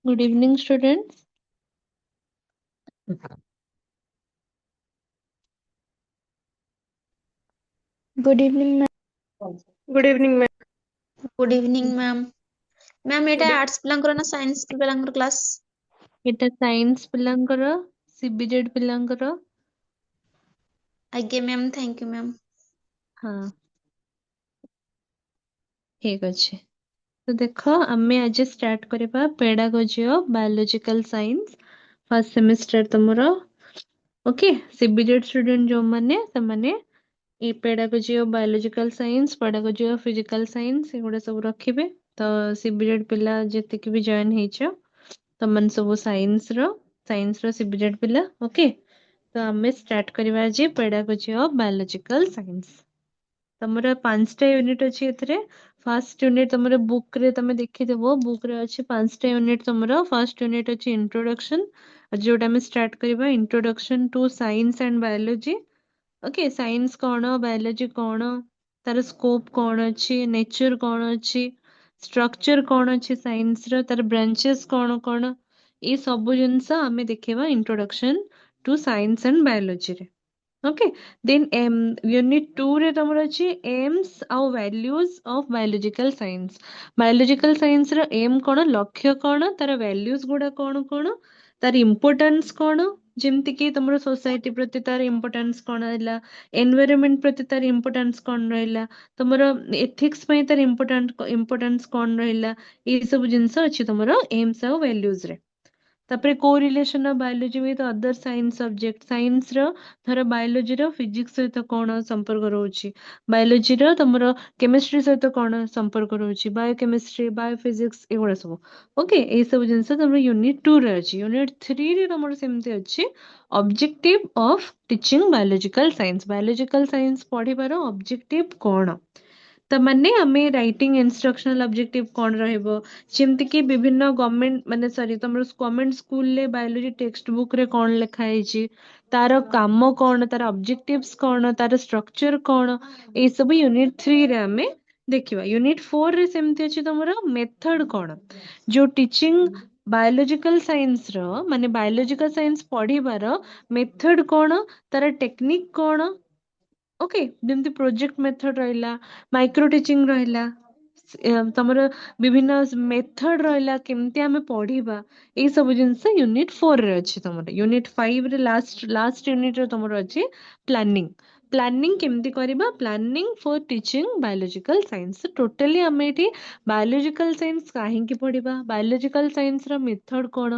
Good evening, students. Good evening, ma'am. Good evening ma'am. Good evening, ma'am. Ma'am, ଏଇଟା Good arts ପିଲାଙ୍କର ନା science ପିଲାଙ୍କର class? ଏଟା science ପିଲାଙ୍କର, ସିବିଜେଡ୍ ପିଲାଙ୍କର। ଆଜ୍ଞା ମ୍ୟାମ୍, ଥ୍ୟାଙ୍କ ୟୁ ମ୍ୟାମ୍। ହଁ, ଠିକ ଅଛି। ତ ଦେଖ, ଆମେ ଆଜି ଷ୍ଟାର୍ଟ କରିବା pedagogy of biological science first semester ତମର। ଓକେ, ସିବିଜେଡ୍ ଷ୍ଟୁଡେଣ୍ଟ ଯୋଉମାନେ ସେମାନେ ଏଇ pedagogy of biological science, pedagogy of physical science ଏଗୁଡା ସବୁ ରଖିବେ। ତ ସିବିଜେଡ୍ ପିଲା ଯେତିକି ବି ଜଏନ୍ ହେଇଛ, ତମାନେ ସବୁ ସାଇନ୍ସର ସିବିଜେଡ୍ ପିଲା। ଓକେ, ତ ଆମେ ଷ୍ଟାର୍ଟ କରିବା ଆଜି ପେଡାଗୋଜି ଅଫ ବାୟୋଲୋଜିକାଲ ସାଇନ୍ସ। ତମର 5ଟା ୟୁନିଟ୍ ଅଛି ଏଥିରେ। ଫାର୍ଷ୍ଟ ୟୁନିଟ୍ ତମର ବୁକ୍ ରେ ତମେ ଦେଖିଥିବ, ବୁକ୍ ରେ ଅଛି 5ଟା ୟୁନିଟ୍ ତମର। ଫାର୍ଷ୍ଟ ୟୁନିଟ୍ ଅଛି ଇଣ୍ଟ୍ରୋଡକ୍ସନ, ଯୋଉଟା ଆମେ ଷ୍ଟାର୍ଟ କରିବା introduction to science and biology. Okay, science କଣ, ବାୟୋଲୋଜି କଣ, ତାର ସ୍କୋପ କଣ ଅଛି, ନେଚର କଣ ଅଛି, ଷ୍ଟ୍ରକ୍ଚର କଣ ଅଛି ସାଇନ୍ସର, ତାର ବ୍ରାଞ୍ଚେସ୍ କଣ କଣ, ଏଇ ସବୁ ଜିନିଷ ଆମେ ଦେଖିବା ଇଣ୍ଟ୍ରୋଡକ୍ସନ ଟୁ ସାଇନ୍ସ ଆଣ୍ଡ ବାୟୋଲୋଜିରେ। ଓକେ, ଦେନ୍ ୟୁନିଟ୍ 2 ରେ ତମର ଅଛି ଏମ୍ସ ଆଉ values of biological science. Biological ସାଇନ୍ସର ଏମ୍ କଣ, ଲକ୍ଷ୍ୟ କଣ, ତାର ଭ୍ୟାଲ୍ୟୁଜ ଗୁଡା କଣ କଣ, ତାର ଇମ୍ପୋର୍ଟାନ୍ସ କଣ, ଯେମିତି କି ତମର ସୋସାଇଟି ପ୍ରତି ତାର ଇମ୍ପୋର୍ଟାନ୍ସ କଣ ହେଲା, ଏନଭାୟରନମେଣ୍ଟ ପ୍ରତି ତାର ଇମ୍ପୋର୍ଟାନ୍ସ କଣ ରହିଲା, ତମର ଏଥିକ୍ସ ପାଇଁ ତାର ଇମ୍ପୋର୍ଟାନ୍ସ କଣ ରହିଲା, ଏଇ ସବୁ ଜିନିଷ ଅଛି ତମର ଏମ୍ସ ଆଉ ଭ୍ୟାଲ୍ୟୁଜରେ। ତାପରେ correlation of biology with other science subject. ସାଇନ୍ସର ଧର ବାୟୋଲୋଜିର ଫିଜିକ୍ସ ସହିତ କଣ ସମ୍ପର୍କ ରହୁଛି, ବାୟୋଲୋଜିର ତମର କେମିଷ୍ଟ୍ରି ସହିତ କଣ ସମ୍ପର୍କ ରହୁଛି, ବାୟୋକେମିଷ୍ଟ୍ରି, ବାୟୋଫିଜିକ୍ସ, ଏଗୁଡା ସବୁ। ଓକେ, ଏଇ ସବୁ ଜିନିଷ ତମର ୟୁନିଟ୍ 2 ରେ ଅଛି। ୟୁନିଟ୍ 3 ରେ ତମର ସେମିତି ଅଛି objective of teaching biological science. Biological science ପଢିବାର ଅବଜେକ୍ଟିଭ କଣ, ତାମାନେ ଆମେ ରାଇଟିଂ ଇନଷ୍ଟ୍ରକ୍ସନାଲ ଅବଜେକ୍ଟିଭ କଣ ରହିବ, ଯେମିତି କି ବିଭିନ୍ନ ଗଭର୍ଣ୍ଣମେଣ୍ଟ ମାନେ ସରି ତମର ଗଭର୍ଣ୍ଣମେଣ୍ଟ ସ୍କୁଲରେ ବାୟୋଲୋଜି ଟେକ୍ସଟ ବୁକ୍ ରେ କଣ ଲେଖା ହେଇଛି, ତାର କାମ କଣ, ତାର ଅବଜେକ୍ଟିଭ୍ସ କଣ, ତାର ଷ୍ଟ୍ରକ୍ଚର କଣ, ଏଇ ସବୁ ୟୁନିଟ୍ 3 ରେ ଆମେ ଦେଖିବା। ୟୁନିଟ୍ 4 ରେ ସେମିତି ଅଛି ତମର ମେଥଡ କଣ, ଯୋଉ ଟିଚିଂ ବାୟୋଲୋଜିକାଲ ସାଇନ୍ସର ମାନେ ବାୟୋଲୋଜିକାଲ ସାଇନ୍ସ ପଢିବାର ମେଥଡ କଣ, ତାର ଟେକ୍ନିକ କଣ। ଓକେ, ଯେମିତି ପ୍ରୋଜେକ୍ଟ ମେଥଡ ରହିଲା, ମାଇକ୍ରୋ ଟିଚିଂ ରହିଲା, ତମର ବିଭିନ୍ନ ମେଥଡ ରହିଲା, କେମିତି ଆମେ ପଢିବା, ଏଇ ସବୁ ଜିନିଷ ୟୁନିଟ୍ 4 ରେ ଅଛି ତମର। ୟୁନିଟ୍ 5 ରେ ଲାଷ୍ଟ ୟୁନିଟ୍ ରେ ତମର ଅଛି ପ୍ଲାନିଂ। ପ୍ଲାନିଂ କେମିତି କରିବା, ପ୍ଲାନିଂ ଫର ଟିଚିଂ ବାୟୋଲୋଜିକାଲ ସାଇନ୍ସ। ଟୋଟାଲି ଆମେ ଏଠି ବାୟୋଲୋଜିକାଲ ସାଇନ୍ସ କାହିଁକି ପଢିବା, ବାୟୋଲୋଜିକାଲ ସାଇନ୍ସର ମେଥଡ କଣ,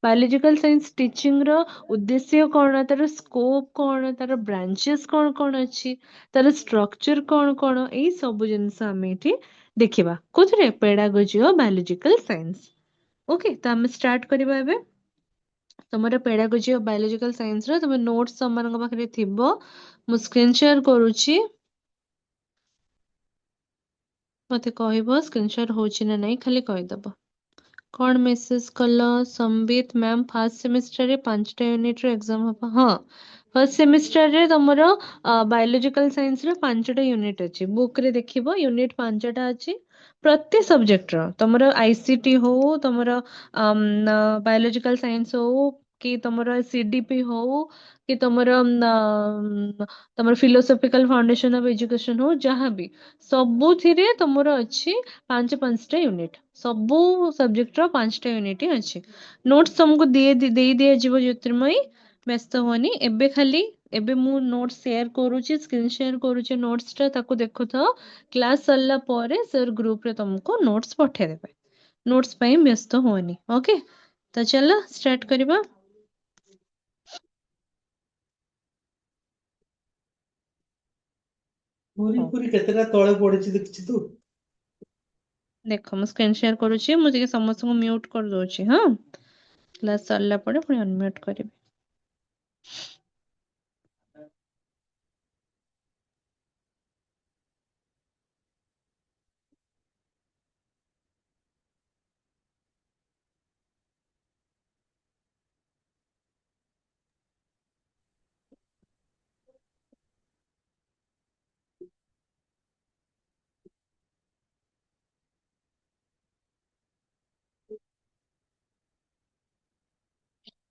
ବାୟୋଲୋଜିକାଲ ସାଇନ୍ସ ଟିଚିଂର ଉଦ୍ଦେଶ୍ୟ କଣ, ତାର ସ୍କୋପ କଣ, ତାର ବ୍ରାଞ୍ଚେସ୍ କଣ କଣ ଅଛି, ତାର ଷ୍ଟ୍ରକ୍ଚର କଣ କଣ, ଏଇ ସବୁ ଜିନିଷ ଆମେ ଏଠି ଦେଖିବା। କୋଉଥିରେ, pedagogy of biological science. Okay, ତ ଆମେ ଷ୍ଟାର୍ଟ କରିବା ଏବେ। ତମର ପେଡାଗୋଜି ଅଫ ବାୟୋଲୋଜିକାଲ ସାଇନ୍ସର ତମ ନୋଟ୍ସ ତମମାନଙ୍କ ପାଖରେ ଥିବ, ମୁଁ ସ୍କ୍ରିନ୍ ସେୟାର କରୁଛି। ମତେ କହିବ ସ୍କ୍ରିନ୍ ସେୟାର ହଉଛି ନା ନାହିଁ, ଖାଲି କହିଦବ। କଣ ମେସେଜ କଲ, ସମ୍ବିତ ମ୍ୟାମ୍ ଫାର୍ଷ୍ଟ ସେମିଷ୍ଟରରେ 5ଟା ୟୁନିଟର ଏକ୍ସାମ ହବ। ହଁ, ଫାର୍ଷ୍ଟ ସେମିଷ୍ଟରରେ ତମର ବାୟୋଲୋଜିକାଲ ସାଇନ୍ସର 5ଟା ୟୁନିଟ୍ ଅଛି। ବୁକରେ ଦେଖିବ ୟୁନିଟ୍ 5ଟା ଅଛି ପ୍ରତି ସବଜେକ୍ଟର। ତମର ଆଇସିଟି ହଉ, ତମର ବାୟୋଲୋଜିକାଲ ସାଇନ୍ସ ହଉ, କି ତମର ସିଡିପି ହଉ, କି ତମର ଫିଲୋସଫିକାଲ ଫାଉଣ୍ଡେସନ ଅଫ ଏଜୁକେସନ ହଉ, ଯାହାବି, ସବୁଥିରେ ତମର ଅଛି 5ଟା ୟୁନିଟ୍। ସବୁ ସବଜେକ୍ଟର 5ଟା ୟୁନିଟ୍ ଅଛି। ନୋଟ୍ସ ତମକୁ ଦେଇ ଦିଆଯିବ ଜ୍ୟୋତିର୍ମୟୀ, ବ୍ୟସ୍ତ ହୁଅନି। ଏବେ ମୁଁ ନୋଟ୍ସ ସେୟାର କରୁଛି, ସ୍କ୍ରିନ୍ ସେୟାର କରୁଛି ନୋଟ୍ସଟା, ତାକୁ ଦେଖୁଥାଅ। କ୍ଲାସ ସରିଲା ପରେ ସାର୍ ଗ୍ରୁପରେ ତମକୁ ନୋଟ୍ସ ପଠେଇଦେବେ। ନୋଟ୍ସ ପାଇଁ ବ୍ୟସ୍ତ ହୁଅନି। ଓକେ, ତ ଚାଲ ଷ୍ଟାର୍ଟ କରିବା। ପୁରୀ ପୁରୀ କେତେଟା ତଳେ ପଡିଛି ଦେଖିଛୁ ତୁ? ଦେଖ, ମୁଁ ସ୍କ୍ରିନ୍ ସେୟାର କରୁଛି, ମୁଁ ଟିକେ ସମସ୍ତଙ୍କୁ ମ୍ୟୁଟ୍ କରିଦଉଛି। ହଁ, କ୍ଲାସ ସରିଲା ପରେ ପୁଣି ଅନମ୍ୟୁଟ୍ କରିବି।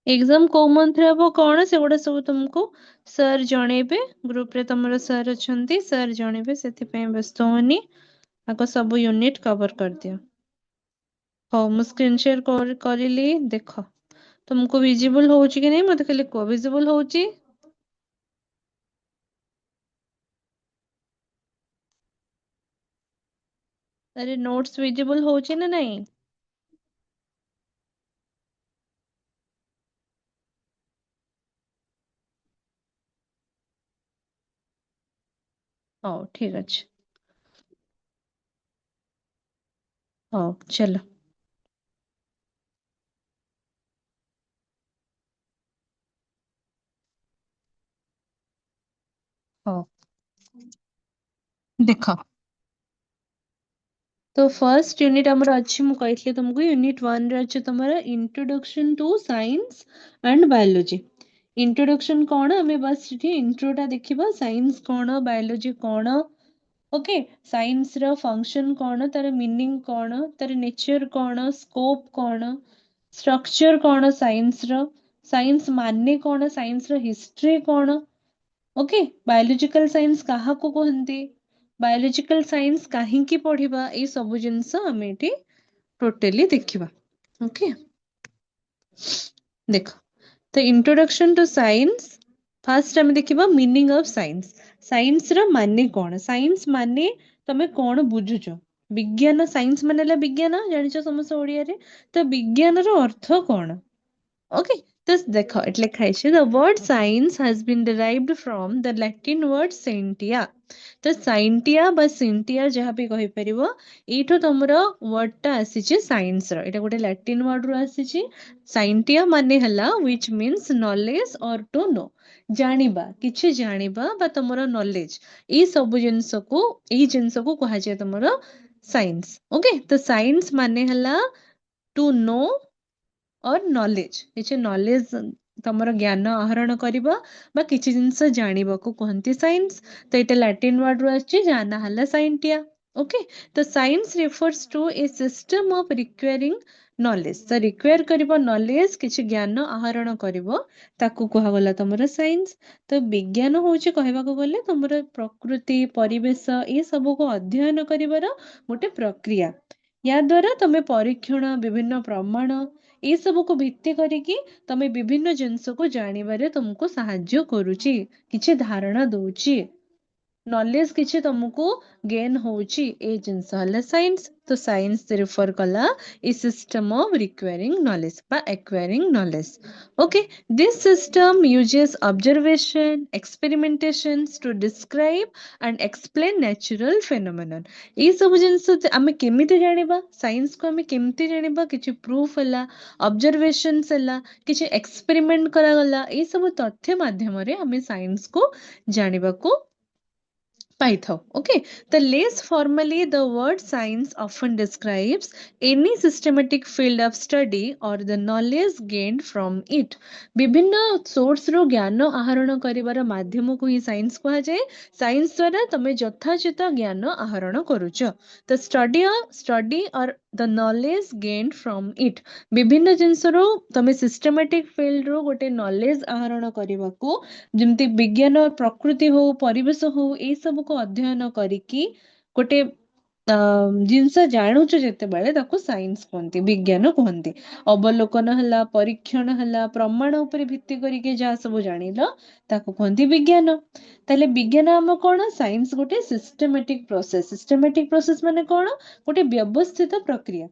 एग्जाम को मंथ रे हबो कोन सेगुडा सब तुमको सर जणेबे ग्रुप रे तमरो सर अछंती सर जणेबे सेति पय व्यस्त होनी आको सब यूनिट कवर कर दियो हो मु स्क्रीन शेयर करली देखो तुमको विजिबल होउची कि नहीं मते खाली को विजिबल होउची अरे नोट्स विजिबल होउची ना नहीं हो ठीक अछि हो चलो हो देखो तो फर्स्ट यूनिट हमर अछि मु कहितले तुमको यूनिट 1 रे अछि तमरा introduction to science and biology introduction कोन हमें बस इठी इंट्रोटा देखिबा साइंस कोन बायोलॉजी कोन ओके साइंस रो फंक्शन कोन तार मीनिंग कोन तार नेचर कोन स्कोप कोन स्ट्रक्चर कोन साइंस रो साइंस माने कोन साइंस रो हिस्ट्री कोन ओके बायोलॉजिकल साइंस काहा को कहंती बायोलॉजिकल साइंस काहींकी पढ़िबा ए सब जिंस हमें एठी टोटली देखिबा ओके देखो तो इंट्रोडक्शन टू साइंस फास्ट हमें देखिबा मीनिंग ऑफ साइंस साइंस रो माने कोन साइंस माने तमे कोन बुझुचो विज्ञान साइंस मानेला विज्ञान जानिचो समस्त ओडिया रे तो विज्ञान रो अर्थ कोन ओके तो देखो इट लिखा है the word science has been derived from the Latin word scientia तो scientia बा scientia जहाँ भी कहि परिबो एठो तमरो वर्ड टा आसीची साइंस रो एटा गोटे लैटिन वर्ड रो आसीची scientia माने हला which means knowledge or to know जानिबा किछि जानिबा बा तमरो नॉलेज ई सब जिंस को कहा जाय तमरो साइंस ओके तो साइंस माने हला टू नो और नॉलेज किछि नॉलेज तमरो ज्ञान आहरण करिबा बा किछि जिंस जानिबा को कहंती साइंस तो एटा लैटिन वर्ड रो आछि जाना हला साइंटिया ओके तो science refers to a system of requiring knowledge तो रिक्वायर करिबो नॉलेज किछि ज्ञान आहरण करिबो ताकू कहा गला तमरो साइंस तो विज्ञान होउछि कहबा को गले तमरो प्रकृति परिवेश ए सब को अध्ययन करिवार गोटे प्रक्रिया या द्वारा तमे परीक्षण विभिन्न प्रमाण ए सब को भित्ति करिकी तमे विभिन्न जिंस को जानिबारे तुमको सहाय्य करूची किछि धारणा दउची नॉलेज किछि तुमको गेन होउची ए जिंस हला साइंस तो साइंस रिफर कला a system of requiring knowledge बा acquiring knowledge okay this system uses observation experimentations to describe and explain natural phenomenon ए सब जिंस आमे केमिति जानिबा साइंस को आमे केमिति जानिबा किछि प्रूफ हला ऑब्जर्वेशंस हला किछि एक्सपेरिमेंट करा गला ए सब तथ्य माध्यम रे आमे साइंस को जानिबा को पाइथाउ okay the less formally the word science often describes any systematic field of study or the knowledge gained from it विभिन्न सोर्स रो ज्ञान आहरण करिवार माध्यम को ही साइंस कहा जाए साइंस द्वारा तमे यथाचित ज्ञान आहरण करूछ the study or the knowledge gained from it विभिन्न जिंस रो तमे सिस्टमैटिक फील्ड रो गोटे नॉलेज आहरण करिवा को जेमति विज्ञान प्रकृति हो परिवेश हो ए सब को अध्ययन करिकी गोटे जिनस जाणुच जेतेबेले ताको साइंस कहंती विज्ञान कहंती अवलोकन हला परीक्षण हला प्रमाण ऊपर भित्ति करिके जा सब जानिलो ताको कहंती विज्ञान ताले विज्ञान हम कोन साइंस गोटे सिस्टमैटिक प्रोसेस माने कोन गोटे व्यवस्थित प्रक्रिया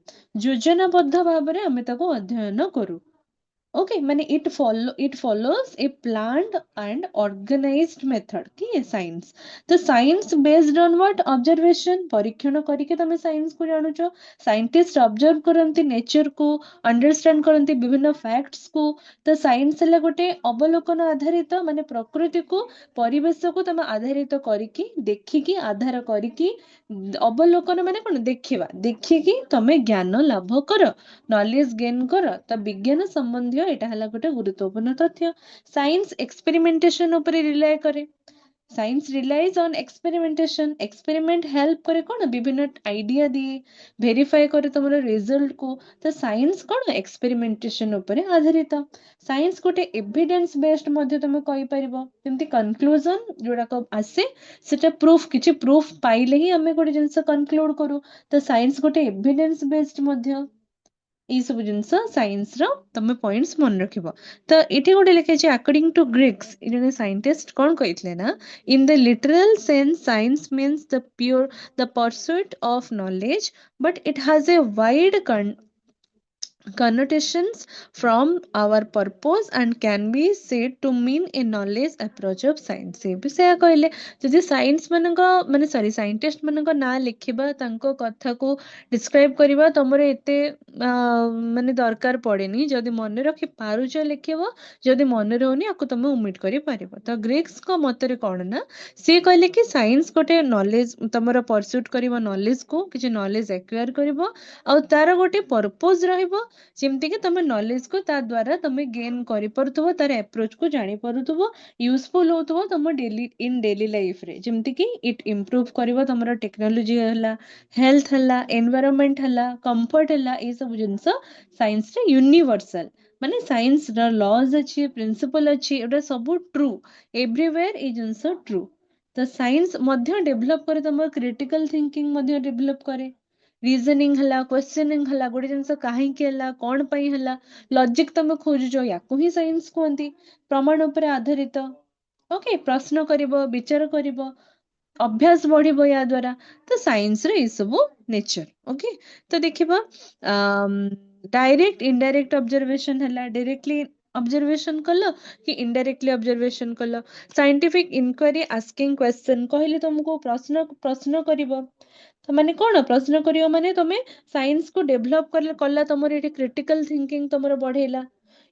योजनाबद्ध भाबरे हमें ताको अध्ययन करू ओके माने it follows a planned and organized method की साइंस तो science based on what observation परीक्षण करके तमे साइंस को जानुचो साइंटिस्ट ऑब्जर्व करंती नेचर को अंडरस्टैंड करंती विभिन्न फैक्ट्स को तो साइंस हला गोटे अवलोकन आधारित माने प्रकृति को परिवेश को तमे आधारित करिकी देखिकी आधार करिकी अवलोकन माने कोन देखिकी तमे ज्ञान लाभ कर नॉलेज गेन कर तो विज्ञान संबंधी एटा हला गोटे गुरुत्वपूर्ण तथ्य साइंस एक्सपेरिमेंटेशन ऊपर रिलाय करे science relies on experimentation experiment help करे कौन विभिन्न आइडिया दिए भेरीफाई करे तुम रिजल्ट को तो साइंस कौन एक्सपेरिमेंटेशन उपरे आधारित साइंस गोटे एविडेंस बेस्ड मध्ये तुम कहि परिबो जेमति कंक्लूजन जोडा को आसे सेटा प्रूफ किछि प्रूफ पाइले ही हमें गोटे जिंस कंक्लूड करू तो साइंस गोटे एविडेंस बेस्ड मध्ये ये सब जिनस साइंस रो तमे पॉइंट्स मन रखिबो तो एठी गोटे लिखे छै अकॉर्डिंग टू ग्रीक्स इने साइंटिस्ट कोन कहितले ना in the literal sense science means the pursuit of knowledge but it has a wide connotations from our purpose and can be said to mean a knowledge approach of science से भी से कहले जदि science मानक माने sorry scientist मानक ना लिखिबा तांको कथा को डिस्क्राइब करिबा तमरे एते माने दरकार पड़ेनी जदि मन रखि पारुछ लिखिबो जदि मन रहउनी आको तमे उम्मीद करि पारिबो तो ग्रीक्स को मतरे कोन ना से कहले कि साइंस गोटे नॉलेज तमरो परस्यूट करिबो नॉलेज को किछि नॉलेज एक्वायर करिबो आ तार गोटे पर्पस रहइबो जेमती कि तमे नॉलेज को ता द्वारा तमे गेन करि परथुबो तार अप्रोच को जानि परथुबो यूजफुल होतबो तम डेली इन डेली लाइफ रे जेमती कि इट इंप्रूव करिवो तमरो टेक्नोलॉजी हला हेल्थ हला एनवायरनमेंट हला कंफर्ट हला ए सब जिंस साइंस रे यूनिवर्सल माने साइंस र लॉज अछि प्रिंसिपल अछि एटा सब ट्रू एवरीवेयर ए जिंस ट्रू तो साइंस मध्य डेवलप करे तमरो क्रिटिकल थिंकिंग मध्य डेवलप करे रीजनिंग हला क्वेश्चनिंग हला गोटे जिनस काहे के हला कोन पई हला लॉजिक तमे खोजुजो याकू ही साइंस कोंती प्रमाण ऊपर आधारित ओके प्रश्न करिवो विचार करिवो अभ्यास बढ़िबो या द्वारा तो साइंस रे ई सब नेचर ओके तो देखिबा डायरेक्ट इनडायरेक्ट ऑब्जर्वेशन हला डायरेक्टली ऑब्जर्वेशन कलो कि इनडायरेक्टली ऑब्जर्वेशन कलो साइंटिफिक इंक्वायरी आस्किंग क्वेश्चन कहले तुमको प्रश्न प्रश्न करिवो तो माने कोन प्रश्न करियो माने तमे साइंस को डेवलप कला तमर एठी क्रिटिकल थिंकिंग तमर बढ़ेला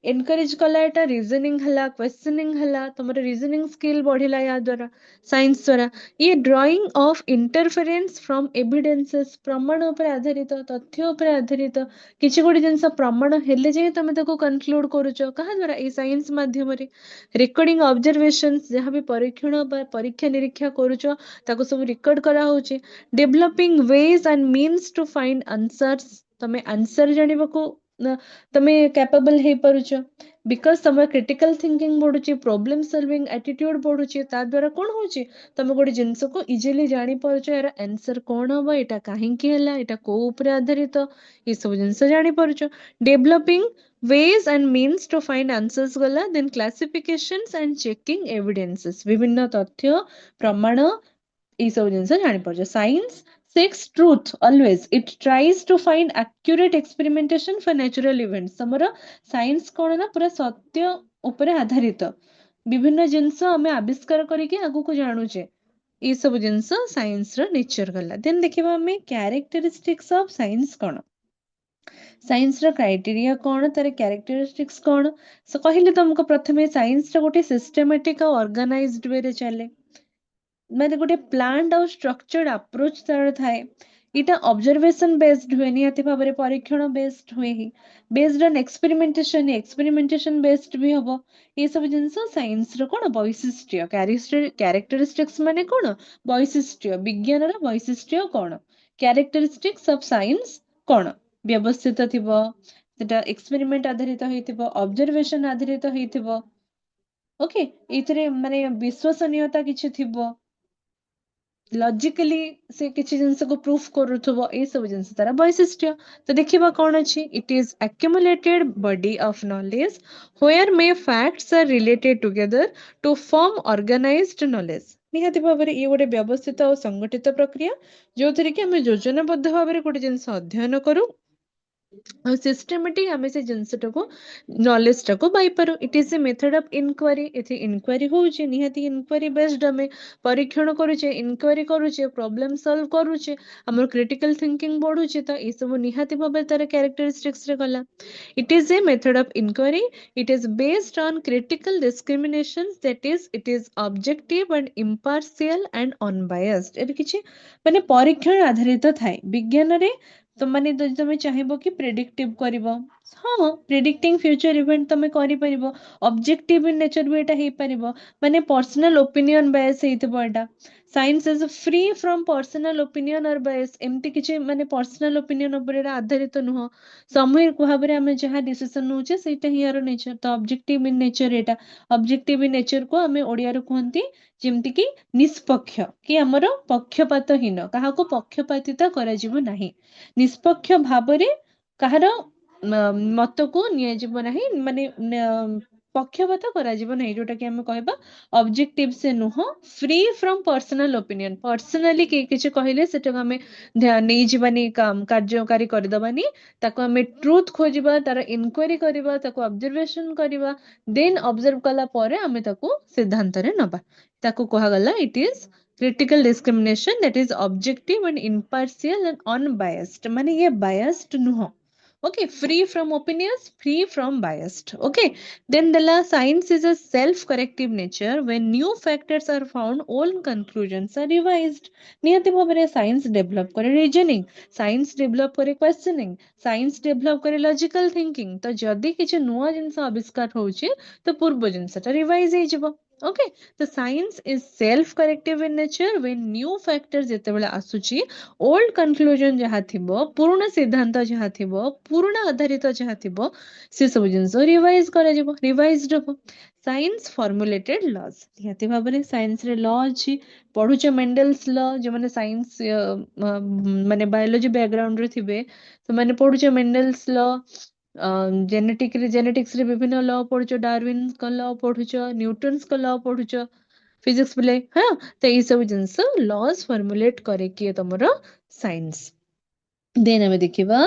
एनकरेज कला एटा रीजनिंग हला क्वेश्चनिंग हला तमर रीजनिंग स्किल बढ़ेला या द्वारा साइंस द्वारा ये drying of interference from evidences प्रमाण ऊपर आधारित तथ्य ऊपर आधारित किछि गोटे जिंस प्रमाण हेले जे तमे ताको कंक्लूड करूचो कहा द्वारा ए साइंस माध्यम रे रिकॉर्डिंग ऑब्जर्वेशंस जहां भी परीक्षण परीक्षा निरीक्षा करूचो ताको सब रिकॉर्ड करा होची developing ways and means to find answers तमे आंसर जानिबाको तमे कैपेबल हे परुचो बिकॉज तमे क्रिटिकल थिंकिंग बढ़ुची प्रॉब्लम सॉल्विंग एटीट्यूड बढ़ुची ता द्वारा कोन होची तमे गोटे जिंस को इजीली जानि परुचो यार आंसर कोन हबो एटा काहे के हला एटा को ऊपर आधारित ई सब जिंस जानि परुचो developing ways and means to find answers गला then classifications and checking evidences विभिन्न तथ्य प्रमाण ई सब जिंस जानि परुचो science seeks truth always it tries to find accurate experimentation for natural events समरो साइंस कोन ना पूरा सत्य ऊपर आधारित विभिन्न जिंस हमें आविष्कार करिके आगु को जानुचे ई सब जिंस साइंस रो नेचर गला देन देखिबा हमें कैरेक्टरिस्टिक्स ऑफ साइंस कोन साइंस रो क्राइटेरिया कोन तार कैरेक्टरिस्टिक्स कोन सो कहिले तुमको प्रथमे साइंस रो गोटे सिस्टमैटिक और ऑर्गेनाइज्ड वे रे चले माने गोटे प्लान्ड और स्ट्रक्चर्ड अप्रोच तार थाए इटा ऑब्जर्वेशन बेस्ड हुए निहाती भाबरे परीक्षण बेस्ड हुए ही बेस्ड ऑन एक्सपेरिमेंटेशन बेस्ड भी हबो ये सब जिंस साइंस रो कोन वैशिष्ट्य कैरेक्टरिस्टिक्स माने कोन वैशिष्ट्य विज्ञान रो वैशिष्ट्य कोन कैरेक्टरिस्टिक्स ऑफ साइंस कोन व्यवस्थित थिबो सेटा एक्सपेरिमेंट आधारित होइथिबो ऑब्जर्वेशन आधारित होइथिबो ओके इतरे माने विश्वसनीयता किछि थिबो लॉजिकली से किछि जिंस को प्रूफ करूथबो ए सब जिंस तारा वैशिष्ट्य तो देखिबा कोन अछि it is accumulated body of knowledge where मे facts are related together to form organized knowledge निहाती भाबरे ये गोटे व्यवस्थित और संगठित प्रक्रिया जोथरे कि हम योजनाबद्ध भाबरे गोटे जिंस अध्ययन करू और सिस्टमैटिक हमें से जिनसटा को नॉलेज टा को बाई पारो it is a method of inquiry एथि इंक्वायरी होउचे निहाती इंक्वायरी बेस्ड हमें परीक्षण करूचे इंक्वायरी करूचे प्रॉब्लम सॉल्व करूचे हमर क्रिटिकल थिंकिंग बढ़ुचे तो ए सब निहाती भाबे तार कैरेक्टरिस्टिक्स रे गला it is a method of inquiry it is based on critical discriminations that is it is objective and impartial and unbiased एबे किछि माने परीक्षण आधारित थाए विज्ञान रे तो माने ଯଦି ତମେ ଚାହିଁବ କି ପ୍ରେଡିକ୍ଟିଭ କରିବ, ହଁ ପ୍ରେଡିକ୍ଟିଂ ଫ୍ୟୁଚର ଇଭେଣ୍ଟ ତମେ କରିପାରିବ। ଅବଜେକ୍ଟିଭ ଇନ୍ ନେଚର ବି ଏଟା ହେଇପାରିବ, ମାନେ ପର୍ସନାଲ ଓପିନିଅନ ବାୟସ ହେଇଥିବ ଏଟା। Science is free from personal opinion or bias, ଏମିତି କିଛି ମାନେ ପର୍ସନାଲ ଓପିନିଅନ ଉପରେ ଏଟା ଆଧାରିତ ନୁହଁ। ସାମୂହିକ ଭାବରେ ଆମେ ଯାହା ଡିସିସନ ନଉଛେ ସେଇଟା ହିଁ ୟାର ନେଚର। ତ ଅବଜେକ୍ଟିଭ ଇନ୍ ନେଚର ଏଟା। ଅବଜେକ୍ଟିଭ ଇନ୍ ନେଚର କୁ ଆମେ ଓଡିଆରେ କୁହନ୍ତି ଯେମିତି କି ନିଷ୍ପକ୍ଷ, କି ଆମର ପକ୍ଷପାତହୀନ, କାହାକୁ ପକ୍ଷପାତିତା କରାଯିବ ନାହିଁ। ନିଷ୍ପକ୍ଷ ଭାବରେ କାହାର ମତକୁ ନିଆଯିବ ନାହିଁ, ମାନେ ପକ୍ଷପାତ କରାଯିବ ନାହିଁ, ଯୋଉଟା କି ଆମେ କହିବା ଅବଜେକ୍ଟିଭ ସେ ନୁହଁ। Free from personal opinion, personally କେହି କିଛି କହିଲେ ସେଟାକୁ ଆମେ ନେଇଯିବାନି, କାର୍ଯ୍ୟକାରୀ କରିଦବାନି। ତାକୁ ଆମେ ଟ୍ରୁଥ ଖୋଜିବା, ତାର ଇନକ୍ୱାରି କରିବା, ତାକୁ ଅବଜରଭେସନ କରିବା, ଦେନ୍ ଅବଜର୍ଭ କଲା ପରେ ଆମେ ତାକୁ ସିଦ୍ଧାନ୍ତରେ ନବା। ତାକୁ କୁହାଗଲା ଇଟ୍ is critical discrimination that is objective and impartial and unbiased, ମାନେ ये biased ନୁହଁ। Okay, free from opinions, free from biased. Okay, then the science is a self-corrective nature. When new factors are found, all conclusions are revised. ନିହାତି ଭାବରେ science develop करे reasoning, science develop करे କ୍ୱେଶ୍ଚନିଂ, science develop करे logical thinking. ତ ଯଦି କିଛି ନୂଆ ଜିନିଷ ଆବିଷ୍କାର ହଉଛି ତ ପୂର୍ବ ଜିନିଷଟା ରିଭାଇଜ ହେଇଯିବ। ଓକେ, ତ science is self corrective in nature. when new factors ଯେତେବେଳେ ଆସୁଛି, ଓଲ୍ଡ କନକ୍ଲୁଜନ ଯାହା ଥିବ, ପୁରୁଣା ସିଦ୍ଧାନ୍ତ ଯାହା ଥିବ, ପୁରୁଣା ଆଧାରିତ ଯାହା ଥିବ, ସେ ସବୁ ଜିନିଷ ରିଭାଇଜ କରାଯିବ, ରିଭାଇଜଡ ହବ। ସାଇନ୍ସ ଫର୍ମୁଲେଟେଡ ଲଜ, ନିହାତି ଭାବରେ ସାଇନ୍ସରେ ଲ ଅଛି। ପଢୁଛ ମେଣ୍ଡେଲ୍ସ ଲ, ଯୋଉମାନେ ସାଇନ୍ସ ମାନେ ବାୟୋଲୋଜି ବ୍ୟାକଗ୍ରାଉଣ୍ଡରେ ଥିବେ ସେମାନେ ପଢୁଛ ମେଣ୍ଡେଲ୍ସ ଲ। ଜେନେଟିକ୍ସରେ ବିଭିନ୍ନ ଲ ପଢୁଛ, ଡାରୱିନଙ୍କ ଲ ପଢୁଛ, ନ୍ୟୁଟନ୍ସଙ୍କ ଲ ପଢୁଛ ଫିଜିକ୍ସ ପିଲେ, ହଁ। ତ ଏଇ ସବୁ ଜିନିଷ ଲଜ ଫର୍ମୁଲେଟ କରେ କିଏ, ତମର ସାଇନ୍ସ। ଦେନ୍ ଆମେ ଦେଖିବା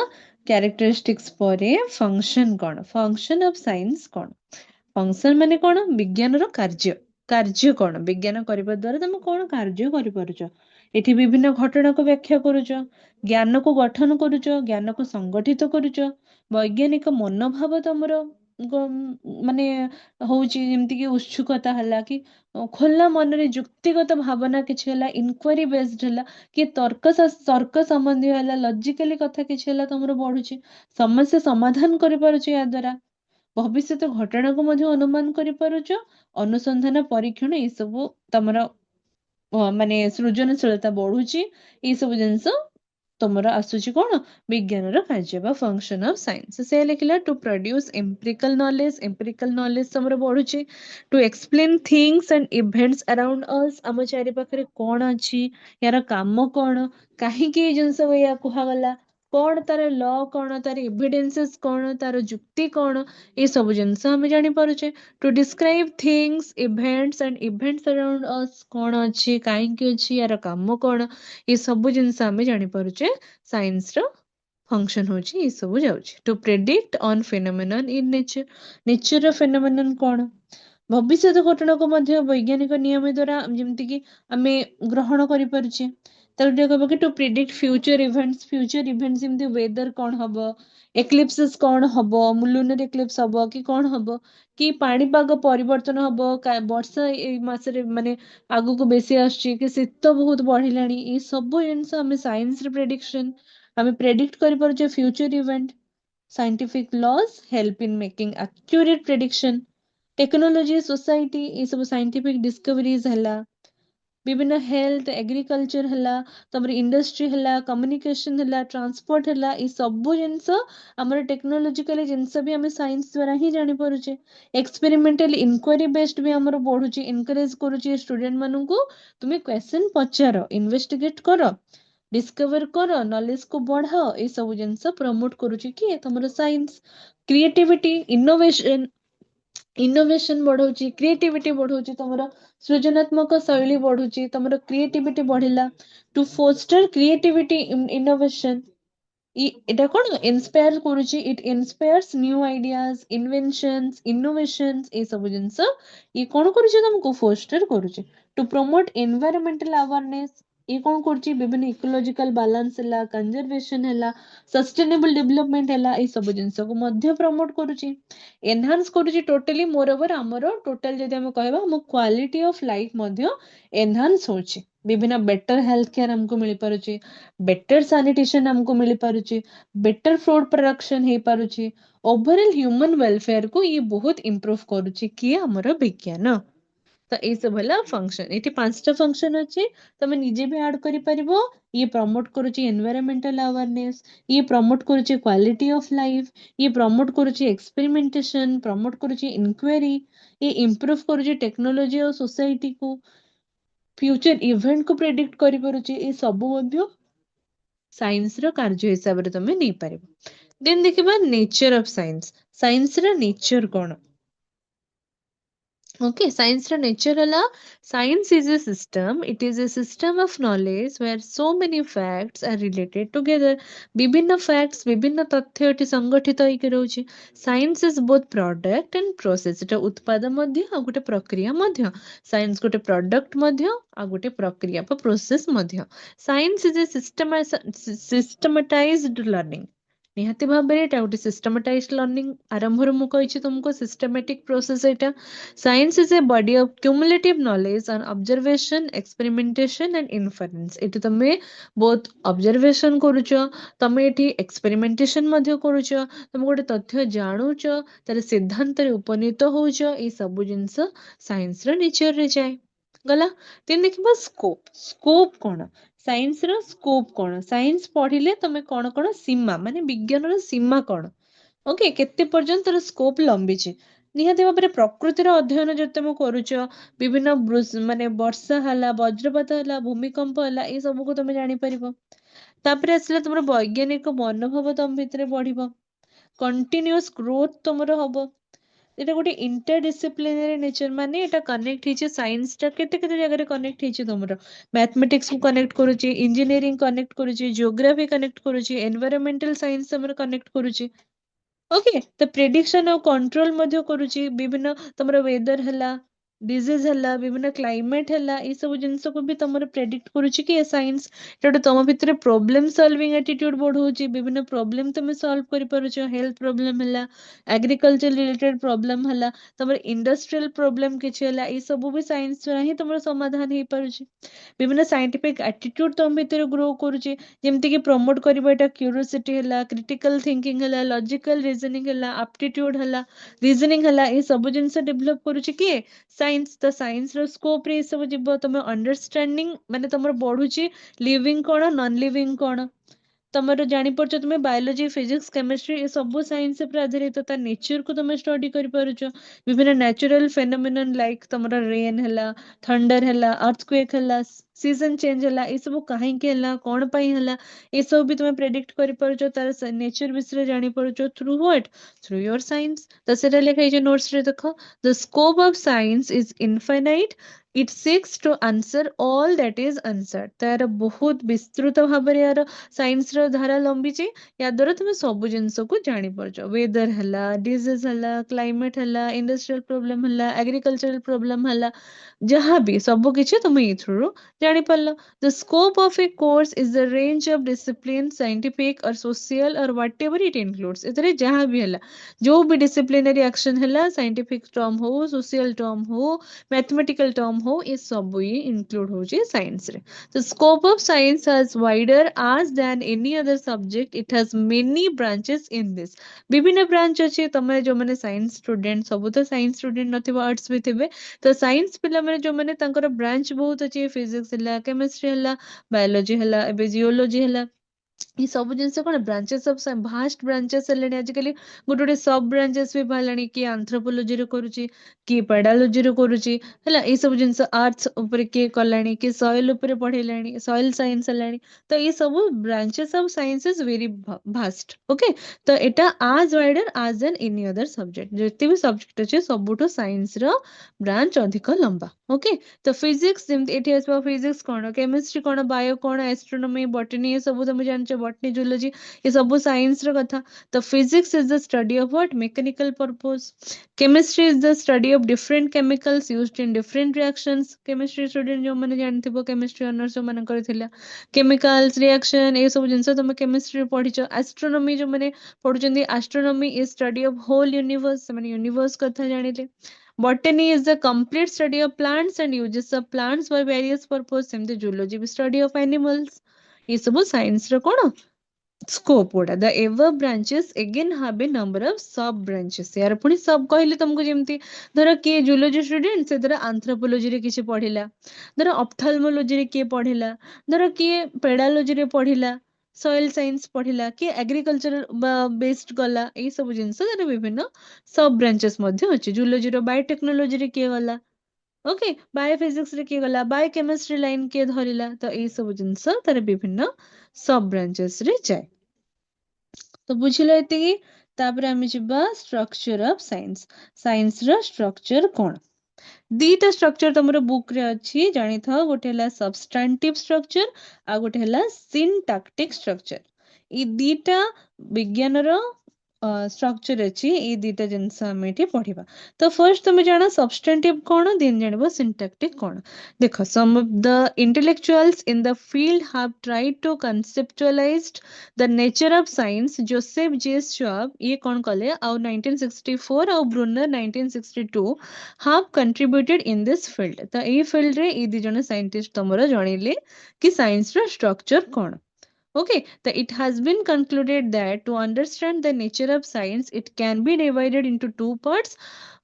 କ୍ୟାରେକ୍ଟରିଷ୍ଟିକ୍ସ ପରେ ଫଙ୍କସନ କଣ, ଫଙ୍କସନ ଅଫ ସାଇନ୍ସ କଣ। ଫଙ୍କସନ ମାନେ କଣ, ବିଜ୍ଞାନର କାର୍ଯ୍ୟ। କାର୍ଯ୍ୟ କଣ, ବିଜ୍ଞାନ କରିବା ଦ୍ଵାରା ତମେ କଣ କାର୍ଯ୍ୟ କରିପାରୁଛ। ଏଠି ବିଭିନ୍ନ ଘଟଣାକୁ ବ୍ୟାଖ୍ୟା କରୁଛ, ଜ୍ଞାନକୁ ଗଠନ କରୁଛ, ଜ୍ଞାନକୁ ସଂଗଠିତ କରୁଛ, ବୈଜ୍ଞାନିକ ମନୋଭାବ ତମର ମାନେ ହଉଛି, ଯେମିତିକି ଉତ୍ସୁକତା ହେଲା, କି ଖୋଲା ମନରେ ଯୁକ୍ତିଗତ ଭାବନା କିଛି ହେଲା, ଇନକ୍ୱାରି ବେସ୍ଡ ହେଲା, କି ତର୍କ ସମ୍ବନ୍ଧୀୟ ହେଲା, ଲଜିକାଲି କଥା କିଛି ହେଲା, ତମର ବଢୁଛି। ସମସ୍ୟା ସମାଧାନ କରିପାରୁଛ ୟା ଦ୍ୱାରା। ଭବିଷ୍ୟତ ଘଟଣାକୁ ମଧ୍ୟ ଅନୁମାନ କରିପାରୁଛ। ଅନୁସନ୍ଧାନ ପରୀକ୍ଷଣ ଏଇ ସବୁ ତମର ମାନେ ସୃଜନଶୀଳତା ବଢୁଛି। ଏଇ ସବୁ ଜିନିଷ ତମର ଆସୁଛି କଣ, ବିଜ୍ଞାନର କାର୍ଯ୍ୟ ବା ଫଙ୍କସନ ଅଫ ସାଇନ୍ସ। ସେ ଲେଖିଲା to produce empirical knowledge, empirical knowledge ତମର ବଢୁଛି। To explain things and events around us, ଆମ ଚାରି ପାଖରେ କଣ ଅଛି, ୟାର କାମ କଣ, କାହିଁକି ଏଇ ଜିନିଷ ଏଇଆ କୁହାଗଲା, କଣ ତାର ଲ, କଣ ତାର ଏଭିଡେନ୍ସେସ୍, କଣ ତାର ଯୁକ୍ତି, କଣ ଏ ସବୁ ଜିନିଷ ଆମେ ଜାଣିପାରୁଛେ। To describe things, events and events around us, କଣ ଅଛି, କାହିଁକି ଅଛି, ୟାର କାମ କଣ, ଏ ସବୁ ଜିନିଷ ଆମେ ଜାଣିପାରୁଛେ। ସାଇନ୍ସର ଫଙ୍କସନ ହଉଛି ଏଇ ସବୁ ଯାଉଛି। To predict an phenomenon in nature, ନେଚରର ଫିନୋମିନନ୍ କଣ, ଭବିଷ୍ୟତ ଘଟଣାକୁ ମଧ୍ୟ ବୈଜ୍ଞାନିକ ନିୟମ ଦ୍ଵାରା ଯେମିତିକି ଆମେ ଗ୍ରହଣ କରିପାରୁଛେ। ତାକୁ ଟିକେ କହିବ କି to predict future events, future events ଯେମିତି ୱେଦର କଣ ହବ, ଏକ୍ଲିପ୍ସେସ୍ କଣ ହବ, ଲୁନାର ଏକ୍ଲିପ୍ସ ହବ କି କଣ ହବ, କି ପାଣିପାଗ ପରିବର୍ତ୍ତନ ହବ, ବର୍ଷା ଏଇ ମାସରେ ମାନେ ଆଗକୁ ବେଶୀ ଆସୁଛି, କି ଶୀତ ବହୁତ ବଢିଲାଣି, ଏଇ ସବୁ ଜିନିଷ ଆମେ ସାଇନ୍ସରେ ପ୍ରେଡିକ୍ସନ, ଆମେ ପ୍ରେଡିକ୍ଟ କରିପାରୁଛେ future event. Scientific laws help in making accurate prediction. Technology, society, ଏଇ ସବୁ ସାଇଣ୍ଟିଫିକ ଡିସ୍କଭରିଜ ହେଲା, ବିଭିନ୍ନ ହେଲ୍ଥ, ଏଗ୍ରିକଲଚର ହେଲା, ତମର ଇଣ୍ଡଷ୍ଟ୍ରି ହେଲା, କମ୍ୟୁନିକେସନ ହେଲା, ଟ୍ରାନ୍ସପୋର୍ଟ ହେଲା, ଏଇ ସବୁ ଜିନିଷ ଆମର ଟେକ୍ନୋଲୋଜିକାଲି ଜିନିଷ ବି ଆମେ ସାଇନ୍ସ ଦ୍ଵାରା ହିଁ ଜାଣିପାରୁଛେ। ଏକ୍ସପେରିମେଣ୍ଟାଲ ଇନକ୍ୱାରି ବେସ୍ଡ ବି ଆମର ବଢୁଛି, ଏନକରେଜ କରୁଛି ଷ୍ଟୁଡେଣ୍ଟ ମାନଙ୍କୁ, ତୁମେ କ୍ୱେଶ୍ଚନ ପଚାର, ଇନଭେଷ୍ଟିଗେଟ କର, ଡିସ୍କଭର କର, ନଲେଜକୁ ବଢାଅ, ଏଇ ସବୁ ଜିନିଷ ପ୍ରମୋଟ କରୁଛି କିଏ, ତମର ସାଇନ୍ସ। କ୍ରିଏଟିଭିଟି, ଇନୋଭେସନ ବଢଉଛି, କ୍ରିଏଟିଭିଟି ବଢଉଛି, ତମର ସୃଜନାତ୍ମକ ଶୈଳୀ ବଢୁଛି, ତମର କ୍ରିଏଟିଭିଟି ବଢିଲା। ଟୁ ଫୋଷ୍ଟର କ୍ରିଏଟିଭିଟି ଇନୋଭେସନ, ଏଟା କଣ ଇନ୍ସପାୟାର କରୁଛି, ଇଟ୍ ଇନ୍ସପାୟାର୍ସ ନ୍ୟୁ ଆଇଡିଆଜ, ଇନଭେନସନ୍ସ, ଇନୋଭେସନ୍ସ, ଏଇ ସବୁ ଜିନିଷ ଇଏ କଣ କରୁଛି, ତମକୁ ଫୋଷ୍ଟର କରୁଛି। ଟୁ ପ୍ରମୋଟ ଏନଭାୟରମେଣ୍ଟାଲ ଆୱାରନେସ, ଇଏ କଣ କରୁଛି, ବିଭିନ୍ନ ଇକୋଲୋଜିକାଲ ବାଲାନ୍ସ ହେଲା, କନଜରଭେସନ ହେଲା, ସଷ୍ଟେନେବଲ ଡେଭଲପମେଣ୍ଟ ହେଲା, ଏଇ ସବୁ ଜିନିଷକୁ ମଧ୍ୟ ପ୍ରମୋଟ କରୁଛି। ଏନହାନ୍ସ କରୁଛି ଟୋଟାଲି, ମୋର ଓଭର ଆମର ଟୋଟାଲ ଯଦି ଆମେ କହିବା ଆମ କ୍ୱାଲିଟି ଅଫ ଲାଇଫ ମଧ୍ୟ ଏନହାନ୍ସ ହଉଛି। विभिन्न बेटर हेल्थ केयर हमको मिल पारुची, बेटर सैनिटेशन हमको मिल पारुची, बेटर फूड प्रोडक्शन हे पारुची, ओवरऑल ह्यूमन वेलफेयर को ये बहुत इंप्रूव करुची किए हमर विज्ञान। तो ये सब है फंक्शन, ये 5टा फंक्शन अच्छे तमे निजे भी ऐड करि परिबो। ये प्रमोट करुची एनवायरमेंटल अवेयरनेस, ये प्रमोट करुची क्वालिटी ऑफ लाइफ, ये प्रमोट करुची एक्सपेरिमेंटेशन, प्रमोट करुची इंक्वायरी, ये इंप्रूव करुची टेक्नोलॉजी और सोसाइटी को, फ्यूचर इवेंट को प्रेडिक्ट करि परुची। ये सब मध्य साइंस रो कार्य हिसाब रे तमे नै परिबो। देन देखिबा नेचर ऑफ साइंस, साइंस रो नेचर कोन। Okay, science रा nature ହେଲା, science is a system, it is a system of knowledge where so many facts are related together। विभिन्न facts, विभिन्न तथ्य एटी संगठित होइके रहउची। Science is both product and process, एटा उत्पाद मध्य आ गोटे प्रक्रिया मध्य। Science गोटे product मध्य आ गोटे प्रक्रिया प process Madhya. Science is a systematized learning। निहाती भाबरे एटा गोटे सिस्टमेटाइज्ड लर्निंग, आरंभर मु कहिछि तुमको systematic process. Etah science is a body of cumulative knowledge on observation, experimentation and inference. Eighty तमे बोथ ऑब्जर्वेशन करूछ, तमे एटी एक्सपेरिमेंटेशन मध्य करूछ, तमे गोटे तथ्य जानुछ, तार सिद्धांत रे उपनीत होउछ। ए सब जिंस साइंस रो नेचर रे जाय गला। तेन देखिबा स्कोप, स्कोप कोन, साइंस रो स्कोप कोन। साइंस पढ़िले तमे कोन कोन सीमा माने विज्ञान रो सीमा कोन, ओके केते पर्यंत तार स्कोप लंबी छि। निहाती भाबरे प्रकृतिर अध्ययन जते तुम करूछ, विभिन्न माने वर्षा हला, वज्रपात हला, भूमिकंप हला, ए सब को तुम जानि परिबो। तापरे आसले तुमर वैज्ञानिक मनोभाव तुम भितरे बढ़िबो, कंटीन्यूअस ग्रोथ तुमर हबो। एटा गोटे इंटरडिसिप्लिनरी नेचर, माने एटा कनेक्ट हिचे साइंस टा केते केते जगह रे कनेक्ट हिचे। तुमर मैथमेटिक्स को कनेक्ट करूची, इंजीनियरिंग कनेक्ट करूची, जियोग्राफी कनेक्ट करूची, एनवायरमेंटल साइंस तुमर कनेक्ट करूची। ओके, तो प्रेडिक्शन और कंट्रोल मध्य करूची। विभिन्न तुमर वेदर हला, डिजीज हला, विभिन्न क्लाइमेट हला, ये सब जिंस को भी तुमर प्रेडिक्ट करूची कि साइंस। एटा तुम भितर प्रॉब्लम सॉल्विंग एटीट्यूड बढ़ौची, विभिन्न प्रॉब्लम तुम सॉल्व करि पारुचो। हेल्थ प्रॉब्लम हला, एग्रीकल्चर रिलेटेड प्रॉब्लम हला, तुमर इंडस्ट्रियल प्रॉब्लम किछ हला, ये सब भी साइंस द्वारा ही तुमर समाधान हे पारुची। विभिन्न साइंटिफिक एटीट्यूड तुम भितर ग्रो करूची, जेमति कि प्रमोट करबा एटा क्यूरियोसिटी हला, क्रिटिकल थिंकिंग हला, लॉजिकल रीजनिंग हला, एप्टीट्यूड हला, रीजनिंग हला, ये सब जिंस डेवलप करूची कि साइंस। तो साइंस रो स्कोप रे सब जिवो तुम अंडरस्टैंडिंग माने तुमर बढ़ुची लिविंग कोन, नॉन लिविंग कोन। तुमर जानि परछो तुमे बायोलॉजी, फिजिक्स, केमिस्ट्री ये सब साइंस पर आधारित, ता नेचर को तुम स्टडी करि पारुचो। विभिन्न नेचुरल फेनोमेनन लाइक तुमर रेन हला, थंडर हला, अर्थक्वेक हला, सीजन चेंज हला, ये सब काहे के हला, कोन पई हला, ये सब भी तुम प्रेडिक्ट करि पारुचो। तार नेचर विषय जानि पारुचो through what, through your science. तो सेटा लिखा है नोट्स रे देखो, the scope of science is infinite, it seeks to answer all that is answered. तार बहुत विस्तृत भाबरे यार साइंस रो धारा लंबी छि। या द्वारा तुम सब जिंस को जानि परछो, वेदर हला, डिजीज हला, क्लाइमेट हला, इंडस्ट्रियल प्रॉब्लम हला, एग्रीकल्चरल प्रॉब्लम हला, जहाँ भी सब किछि तुम ई थ्रू जानि परलो। The scope of a course is the range of discipline, scientific or social or whatever it includes. एतरे जहाँ भी हला, जो भी डिसिप्लिनरी एक्शन हला, साइंटिफिक टर्म हो, सोशल टर्म हो, मैथमेटिकल टर्म हो, ये सब ये इंक्लूड हो जे साइंस रे। The scope of science has wider as than any other subject. It has many branches in this। विभिन्न ब्रांच अच्छे। तमे जो माने साइंस स्टूडेंट, सब तो साइंस स्टूडेंट नथिबो, आर्ट्स भी थिबे। तो साइंस पिला माने जो माने तांकर ब्रांच बहुत अच्छे, फिजिक्स हला, केमिस्ट्री हला, बायोलॉजी हला, एबे जियोलॉजी हला, ये सब जिनस कौन ब्रांचेस ऑफ भास्ट ब्रांचेस हेलेनी। आजिकली गोटे गोटे सब ब्रांचेस भी बाहलानी, किए आंथ्रोपोलॉजी रे करूची, किए पेडालॉजी रे करूची, हैला ये सब जिनस आर्ट्स ऊपर किए कलानी, किए सॉइल ऊपर पढ़ेलानी, सॉइल साइंस हेलानी। तो ये सब branches of science is very vast. Okay, तो एटा आज वाइडर आज देन एनी अदर सब्जेक्ट, जते भी सब्जेक्ट अच्छे सबुठो साइंस रो ब्रांच अधिक लंबा। ओके, तो फिजिक्स जेमति एठी आसबा, फिजिक्स कोन, केमिस्ट्री कोन, बायो कोन, एस्ट्रोनॉमी, बॉटनी, ये सब तुम जानछो, बॉटनी, जूलॉजी, ये सब साइंस रो कथा। तो physics is the study of what, mechanical purpose. Chemistry is the study of different chemicals used in different reactions. Chemistry student जो माने जानथिबो, केमिस्ट्री ऑनर्स जो माने करथिला, केमिकल्स रिएक्शन ये सब जिंस तुम केमिस्ट्री पढिचो। एस्ट्रोनॉमी जो माने पढुचंदी, astronomy is study of whole universe, माने यूनिवर्स कथा जानिले। botany is the complete study of plants and uses of plants for various purpose. सेमती zoology भी study of animals. ये सब science ର कौन scope गुड़ा. The above branches again have a number of sub branches. यार पुणी सब कहले तुमको जेमती धर किए zoology student से धर anthropology रे किसी पढ़िला, धर ophthalmology रे किए पढ़िला, धर किए pedology रे पढ़िला, soil science पढ़िला, किए agriculture based गला, ये सब जिनस धर विभिन्न सब branches मध्य अछि. zoology रो biotechnology रे किए गला, ओके बायोफिजिक्स रे किए गला, बायोकेमिस्ट्री लाइन किए धरिला, तो ये सब जिनस धर विभिन्न सब ब्रांचेस रे जाए. तो बुझिल एतिकी. तापर आमे जिबा स्ट्रक्चर ऑफ साइंस. साइंस रो स्ट्रक्चर कोन? दीटा स्ट्रक्चर तमरो बुक रे अछि, जानि था. गोटे हला सब्सटेंटिव स्ट्रक्चर आ गोटे हला सिंटैक्टिक स्ट्रक्चर. ई दीटा विज्ञान रो स्ट्रक्चर अछि. ई दीटा जिंस हम एठी पढिबा. तो फर्स्ट तुम जाना सब्सटेंटिव कोन, देन जानबो सिंटैक्टिक कोन. देखो some of the intellectuals in the field have tried to conceptualize the nature of science. Joseph J Schwab ये कौन कले और 1964 और Brunner 1962 have contributed in this field. तो ये फील्ड रे ये दी जने साइंटिस्ट तमरो जणिले कि साइंस रो स्ट्रक्चर कोन. Okay, so it has been concluded that to understand the nature of science, it can be divided into two parts.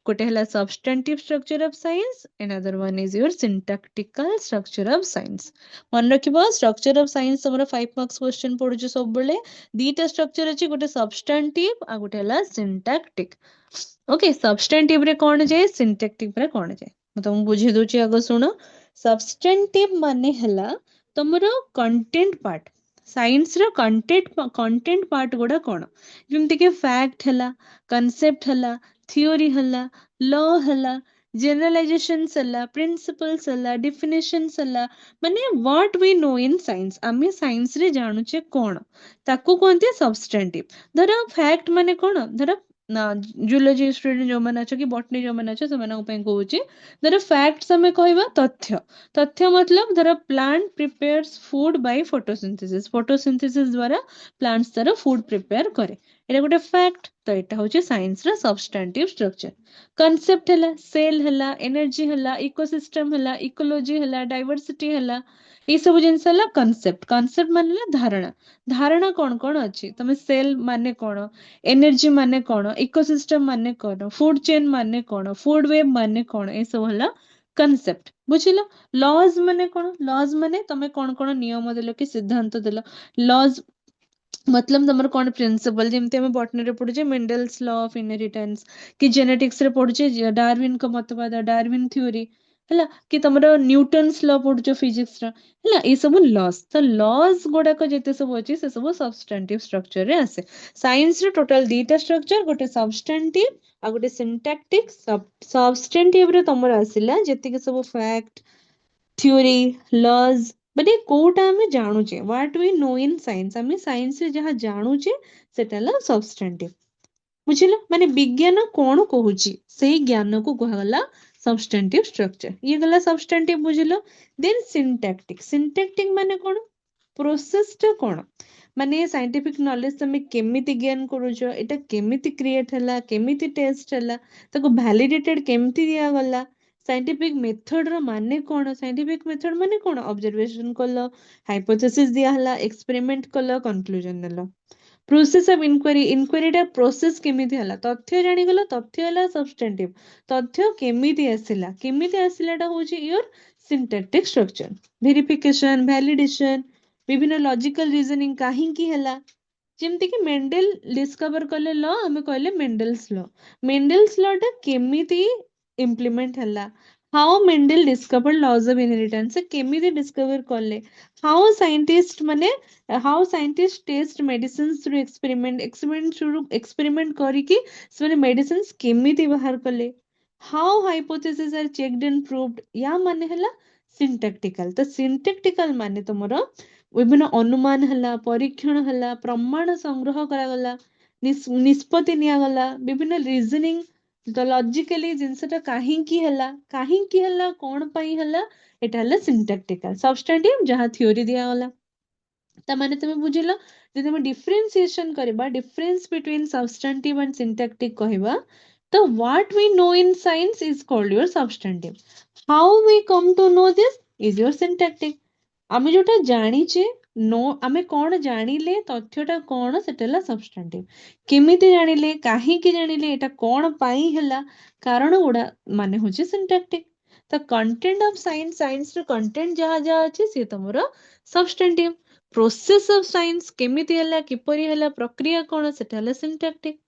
गोटे हला substantive structure of science, another one is your syntactical structure of science. मन रखिबो structure of science हमर 5 marks question पढुछ सब बेले. दीटा structure अछि, गोटे substantive आ गोटे हला syntactic. ओके substantive रे कोन जाय, syntactic रे कोन जाय, म तुम बुझे दोची आगो सुनो. substantive माने हला तमरो कंटेंट पार्ट. साइंस रो कंटेंट पार्ट गुडा कोन, जेमति के फैक्ट हला, कांसेप्ट हला, थियोरी हला, लॉ हला, जनरलाइजेशंस हला, प्रिंसिपल्स हला, डेफिनेशंस हला, माने what we know in science. आमे साइंस रे जानु छे कोन, ताकू कोनते सब्सटेंटिव. धर फैक्ट माने कोन, धर ना जूलॉजी स्टूडेंट जो माने छ कि बॉटनी जो माने छ से माने पे कहूची. धर फैक्ट्स हमें कहबा तथ्य. तथ्य मतलब धर plant prepares food by photosynthesis. Photosynthesis द्वारा प्लांट्स तार फूड प्रिपेयर करे. एटा गोटे फैक्ट. तो एटा होचे साइंस रा सब्सटेंटिव स्ट्रक्चर. कांसेप्ट हला, सेल हला, एनर्जी हला, इकोसिस्टम हला, इकोलॉजी हला, डाइवर्सिटी हला, ये सब जिनस हला कांसेप्ट. कांसेप्ट माने धारणा. धारणा कोन कोन अछि, तमे सेल माने कोन, एनर्जी माने कोन, इकोसिस्टम माने कोन, फूड चेन माने कोन, फूड वेब माने कोन, ए सब हला कांसेप्ट. बुझिलो. लॉज माने कोन, लॉज माने तमे कोन कोन नियम देलो कि सिद्धांत देलो. लॉज मतलब तमर कोन प्रिंसिपल, जेमते हम बॉटनी रे पढुचे मेंडल्स लॉ ऑफ इनहेरिटेंस, कि जेनेटिक्स रे पढुचे डार्विन को मतवाद, डार्विन थ्योरी हला, कि तमर न्यूटन्स लॉ पढुचे फिजिक्स रा हला. ई सब लॉज. तो लॉज गोडा को जेते सब अछि से सब सब्सटेंटिव स्ट्रक्चर रे आसे. साइंस रे टोटल दीटा स्ट्रक्चर, गोटे सब्सटेंटिव आ गोटे सिंटैक्टिक. सब्सटेंटिव रे तमर आसिला जेते के सब फैक्ट, थ्योरी, लॉज, बटे कोटा हमें जानुचे, what we know in science. हमें साइंस रे जहा जानुचे सेटा ला सब्सटेंटिव. बुझिलो. माने विज्ञान कोन कहूची सेही ज्ञान को कहला सब्सटेंटिव स्ट्रक्चर. ये गला सब्सटेंटिव. बुझिलो. Then syntactic. सिंटैक्टिक माने कोन, प्रोसेस टा कोन, माने साइंटिफिक नॉलेज तमे केमिति ज्ञान करूछो, एटा केमिति क्रिएट हला, केमिति टेस्ट हला, ताको वैलिडेटेड केमिति दिया गला. साइंटिफिक मेथड रो माने कोन, साइंटिफिक मेथड माने कोन, ऑब्जर्वेशन कलो, हाइपोथेसिस दिया हला, एक्सपेरिमेंट कलो, कंक्लूजन नेलो. Process of inquiry. इंक्वायरी टा प्रोसेस केमिति हला, तथ्य जानि गलो, तथ्य हला सब्सटेंटिव. तथ्य केमिति आसिला टा होची your syntactic structure. Verification, validation, विभिन्न लॉजिकल रीजनिंग काहे की हला. जेमति कि मेंडल डिस्कवर कले लॉ, हमें कहले मेंडल्स लॉ. मेंडल्स लॉ टा केमिति इम्प्लीमेंट हला, how Mendel discover laws of inheritance, केमिति डिस्कवर कले, हाउ साइंटिस्ट माने how scientist test medicine through experiment करिकी से मेडिसिन केमिति बाहर कले, how hypothesis are checked and proved. या माने हला सिंटैक्टिकल. तो सिंटैक्टिकल माने तमरो विभिन्न अनुमान हला, परीक्षण हला, प्रमाण संग्रह करा गला, निष्पत्ति निया गला, विभिन्न रीजनिंग, तो लॉजिकली जिनसटा काहेकी हला कोन पई हला, एटा हला सिंटैक्टिकल. सब्सटेंटिव जहा थ्योरी दिया गला. ता माने तमे बुझिलो. जदि हम डिफरेंशिएशन करबा, difference between substantive and syntactic कहबा, तो what we know in science is called your substantive. How we come to know this is your syntactic. ଆମେ ଯୋଉଟା ଜାଣିଛେ ଆମେ କଣ ଜାଣିଲେ ତଥ୍ୟଟା କଣ ସେଟା ହେଲା substantive. କେମିତି ଜାଣିଲେ କାହିଁକି ଜାଣିଲେ ଏଟା କଣ ପାଇଁ ହେଲା କାରଣ ଗୁଡା ମାନେ ହଉଛି syntactic. ତ content of science ର content ଯାହା ଯାହା ଅଛି ସିଏ ତମର substantive. process of science କେମିତି ହେଲା କିପରି ହେଲା ପ୍ରକ୍ରିୟା କଣ ସେଟା ହେଲା syntactic.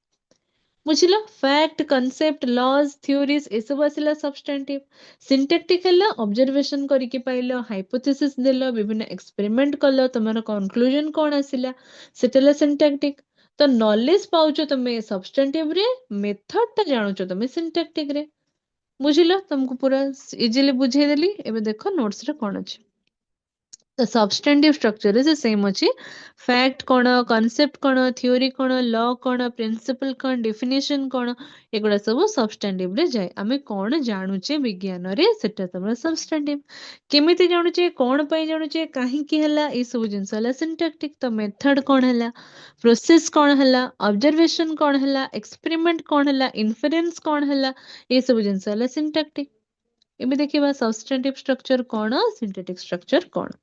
ବୁଝିଲ ଫ୍ୟାକ୍ଟ କନସେପ୍ଟ ଲଜ୍ ଥିଓରିଜ ଏସବୁ ଆସିଲା ସବଷ୍ଟାଣ୍ଟିଭ. ସିଣ୍ଟାକ୍ଟିକ ହେଲା ଅବଜରଭେସନ କରିକି ପାଇଲ ହାଇପୋଥେସିସ୍ ଦେଲ ବିଭିନ୍ନ ଏକ୍ସପେରିମେଣ୍ଟ କଲ ତମର କନକ୍ଲୁଜନ କଣ ଆସିଲା ସେଟା ହେଲା ସିଣ୍ଟାକ୍ଟିକ. ତ ନଲେଜ ପାଉଛ ତମେ ସବଷ୍ଟାଣ୍ଟିଭ ରେ ମେଥଡ ଟା ଜାଣୁଛ ତମେ ସିଣ୍ଟାକ୍ଟିକ ରେ. ବୁଝିଲ ତମକୁ ପୁରା ଇଜିଲି ବୁଝେଇଦେଲି. ଏବେ ଦେଖ ନୋଟ୍ସ ରେ କଣ ଅଛି. The substantive structure is the same ଅଛି. fact କଣ concept କଣ theory କଣ law କଣ principle କଣ definition କଣ ଏଗୁଡା ସବୁ substantive ରେ ଯାଏ. ଆମେ କଣ ଜାଣୁଛେ ବିଜ୍ଞାନରେ ସେଟା ତମର substantive. କେମିତି ଜାଣୁଛେ କଣ ପାଇଁ ଜାଣୁଛେ କାହିଁକି ହେଲା ଏଇ ସବୁ ଜିନିଷ ହେଲା syntactic. ତ method କଣ ହେଲା process କଣ ହେଲା observation କଣ ହେଲା experiment କଣ ହେଲା inference କଣ ହେଲା ଏଇ ସବୁ ଜିନିଷ ହେଲା syntactic. ଏବେ ଦେଖିବା substantive structure କଣ synthetic structure କଣ.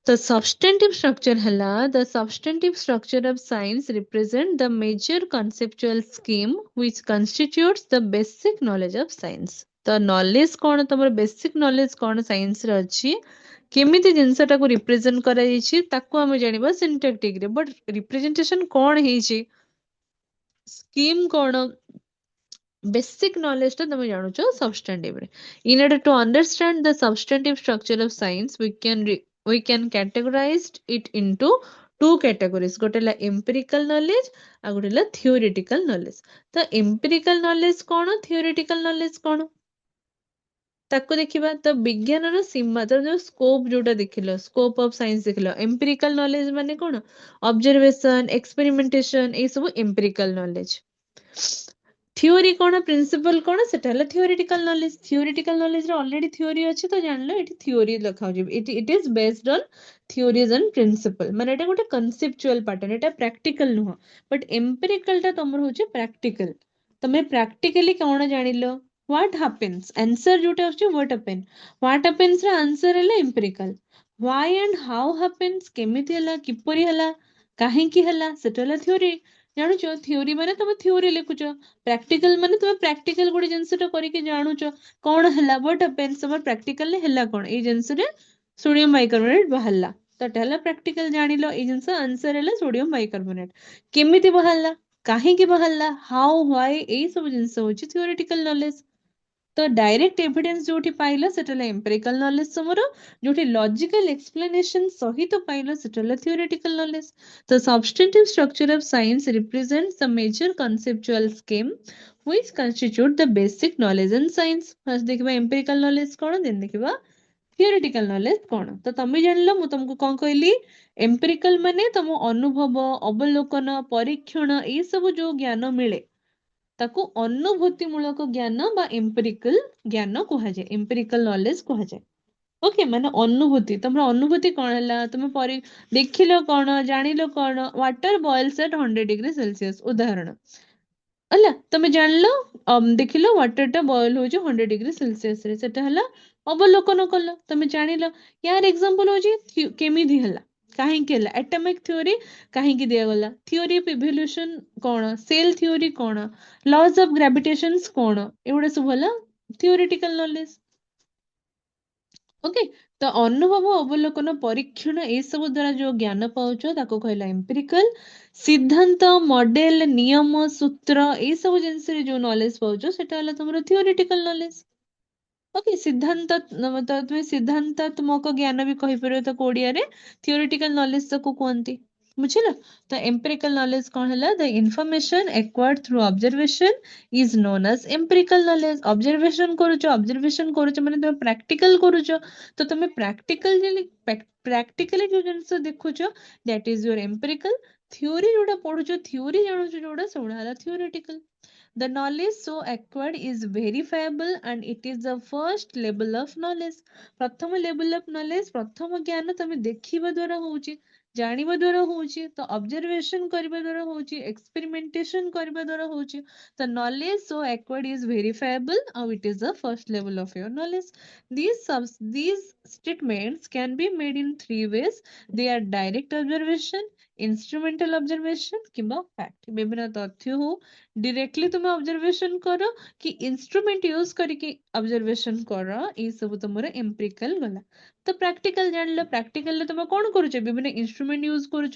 The substantive structure ହେଲା the substantive structure of science represent the major conceptual scheme which constitutes the basic knowledge of science. ତ knowledge କଣ ତମର basic knowledge କଣ science ରେ ଅଛି କେମିତି ଜିନିଷଟାକୁ represent କରାଯାଇଛି ତାକୁ ଆମେ ଜାଣିବା syntactic ରେ. but representation କଣ ହେଇଛି scheme କଣ basic knowledge ଟା ତମେ ଜାଣୁଛ substantive ରେ. In order to understand the substantive structure of science we can categorize it into two categories. ଗୋଟେ ହେଲା empirical knowledge ଆଉ ଗୋଟେ ହେଲା theoretical knowledge. ତ empirical knowledge କଣ theoretical knowledge କଣ ତାକୁ ଦେଖିବା. ତ ବିଜ୍ଞାନର ସୀମା ତ ଯୋଉ ସ୍କୋପ ଯୋଉଟା ଦେଖିଲ ସ୍କୋପ ଅଫ ସାଇନ୍ସ ଦେଖିଲ empirical knowledge ମାନେ କଣ observation experimentation ଏଇ ସବୁ empirical knowledge. থিওরি କଣ ପ୍ରିନ୍ସିପଲ କଣ ସେଟା ହେଲା theoretical knowledge. theoretical knowledge ରେ already theory ଅଛି ତ ଜାଣିଲ ଏଠି theory ଲେଖାହଉଛି. it is based on theories and principle ମାନେ ଏଟା ଗୋଟେ conceptual pattern ଏଟା practical ନୁହଁ. but empirical ଟା ତମର ହଉଛି practical. ତମେ practically କଣ ଜାଣିଲ what happens answer ଯୋଉଟା ଆସୁଛି what happens ର answer ହେଲା empirical. why and how happens କେମିତି ହେଲା କିପରି ହେଲା କାହିଁକି ହେଲା ସେଟା ହେଲା theory. ଜାଣୁଛ theory ମାନେ ତମେ theory ଲେଖୁଛ practical ମାନେ ତମେ practical ଗୋଟେ ଜିନିଷଟା କରିକି ଜାଣୁଛ କଣ ହେଲା what happens ତମର practical ରେ ହେଲା କଣ ଏଇ ଜିନିଷରେ sodium bicarbonate ବାହାରିଲା ତ ଏଟା ହେଲା practical ଜାଣିଲ ଏଇ ଜିନିଷ answer ହେଲା sodium bicarbonate. କେମିତି ବାହାରିଲା କାହିଁକି ବାହାରିଲା how why ଏଇ ସବୁ ଜିନିଷ ହଉଛି theoretical knowledge. ତ ଡାଇରେକ୍ଟ ଏଭିଡେନ୍ସ ଯୋଉଠି ପାଇଲ ସେଟା ହେଲା empirical knowledge ତମର ଯୋଉଠି ଲଜିକାଲ ଏକ୍ସପ୍ଲାନେସନ ସହିତ ପାଇଲ ସେଟା ହେଲା theoretical knowledge. The substantive structure of science represents the major conceptual scheme which constitute the basic knowledge in science. First ଦେଖିବା empirical knowledge କଣ then ଦେଖିବା theoretical knowledge କଣ. ତ ତମେ ଜାଣିଲ ମୁଁ ତମକୁ କଣ କହିଲି empirical ମାନେ ତମ ଅନୁଭବ ଅବଲୋକନ ପରୀକ୍ଷଣ ଏଇ ସବୁ ଯୋଉ ଜ୍ଞାନ ମିଳେ ତାକୁ ଅନୁଭୂତି ମୂଳକ ଜ୍ଞାନ ବା empirical ଜ୍ଞାନ କୁହାଯାଏ empirical knowledge କୁହାଯାଏ. ଓକେ ମାନେ ଅନୁଭୂତି ତମର ଅନୁଭୂତି କଣ ହେଲା ତମେ ଦେଖିଲ କଣ ଜାଣିଲ କଣ water boils at 100 degree celsius ଉଦାହରଣ ହେଲା ତମେ ଜାଣିଲ ଦେଖିଲ water ଟା boil ହଉଛି 100 degree celsius ରେ ସେଟା ହେଲା ଅବଲୋକନ କଲ ତମେ ଜାଣିଲ. ୟାର example ହଉଛି କେମିତି ହେଲା କାହିଁକି ହେଲା atomic theory କାହିଁକି ଦିଆଗଲା theory of evolution କଣ cell theory କଣ laws of gravitation କଣ ଏଗୁଡା ସବୁ ହେଲା theoretical knowledge. ଓକେ ତ ଅନୁଭବ ଅବଲୋକନ ପରୀକ୍ଷଣ ଏସବୁ ଦ୍ଵାରା ଯୋଉ ଜ୍ଞାନ ପାଉଛ ତାକୁ କହିଲା empirical. ସିଦ୍ଧାନ୍ତ ମଡେଲ ନିୟମ ସୂତ୍ର ଏଇ ସବୁ ଜିନିଷରେ ଯୋଉ knowledge ପାଉଛ ସେଟା ହେଲା ତମର theoretical knowledge. ଓକେ ସିଦ୍ଧାନ୍ତ ତମେ ସିଦ୍ଧାନ୍ତାତ୍ମକ ଜ୍ଞାନ ବି କହିପାରିବ ତାକୁ ଓଡିଆରେ theoretical knowledge ତାକୁ କୁହନ୍ତି. ବୁଝିଲ ତ empirical knowledge କଣ ହେଲା the information acquired through observation is known as empirical knowledge. observation କରୁଛ ମାନେ ତମେ practical କରୁଛ ତ ତମେ practically ଯୋଉ ଜିନିଷ ଦେଖୁଛ that is your empirical. theory ଯୋଉଟା ପଢୁଛ theory ଜାଣୁଛ ଯୋଉଟା ସେଗୁଡା ହେଲା theoretical. The knowledge so acquired is verifiable and it is the first level of knowledge. ପ୍ରଥମ level of knowledge ପ୍ରଥମ ଜ୍ଞାନ ତମେ ଦେଖିବା ଦ୍ଵାରା ହଉଛି ଜାଣିବା ଦ୍ୱାରା ହଉଛି, ତ observation କରିବା ଦ୍ୱାରା ହଉଛି, experimentation କରିବା ଦ୍ୱାରା ହଉଛି। ତ knowledge so acquired is verifiable ଆଉ it is the first level of your knowledge. These statements can be made in three ways. They are direct observation, instrumental observation କିମ୍ବା fact। ବିଭିନ୍ନ ତଥ୍ୟ ହଉ directly ତୁମେ observation କର କି instrument use କରିକି observation କର, ଏଇ ସବୁ ତମର empirical ଗଲା। ତ ପ୍ରାକ୍ଟିକାଲ ଜାଣିଲ, ପ୍ରାକ୍ଟିକାଲରେ ତମେ କଣ କରୁଛ, ବିଭିନ୍ନ ଇନଷ୍ଟ୍ରୁମେଣ୍ଟ ୟୁଜ କରୁଛ,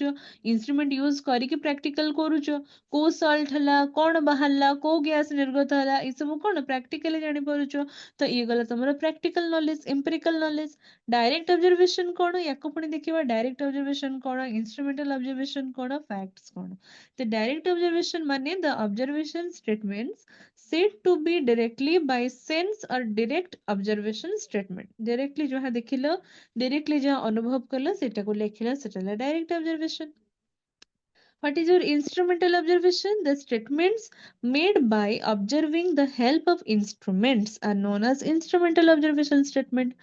ଇନଷ୍ଟ୍ରୁମେଣ୍ଟ ୟୁଜ କରିକି ପ୍ରାକ୍ଟିକାଲ କରୁଛ, କୋଉ ସଲ୍ଟ ହେଲା, କଣ ବାହାରିଲା, କୋଉ ଗ୍ୟାସ ନିର୍ଗତ ହେଲା, ଏସବୁ କଣ ପ୍ରାକ୍ଟିକାଲି ଜାଣିପାରୁଛ। ତ ଇଏ ଗଲା ତମର practical knowledge, empirical knowledge. Direct observation କଣ, ୟାକୁ ପୁଣି ଦେଖିବା ଡାଇରେକ୍ଟ ଅବଜରଭେସନ କଣ, ଇନଷ୍ଟ୍ରୁମେଣ୍ଟାଲ ଅବଜରଭେସନ କଣ, ଫ୍ୟାକ୍ଟସ କଣ। ତ ଡାଇରେକ୍ଟ ଅବଜରଭେସନ ମାନେ the observation statements said to be directly by sense or direct observation statement। directly ଯାହା ଦେଖିଲ, directly ଯାହା ଅନୁଭବ କଲ ସେଟାକୁ ଲେଖିଲ, ସେଟା ହେଲା direct observation। What is your instrumental observation? The statements made by observing the help of instruments are known as instrumental observation statement।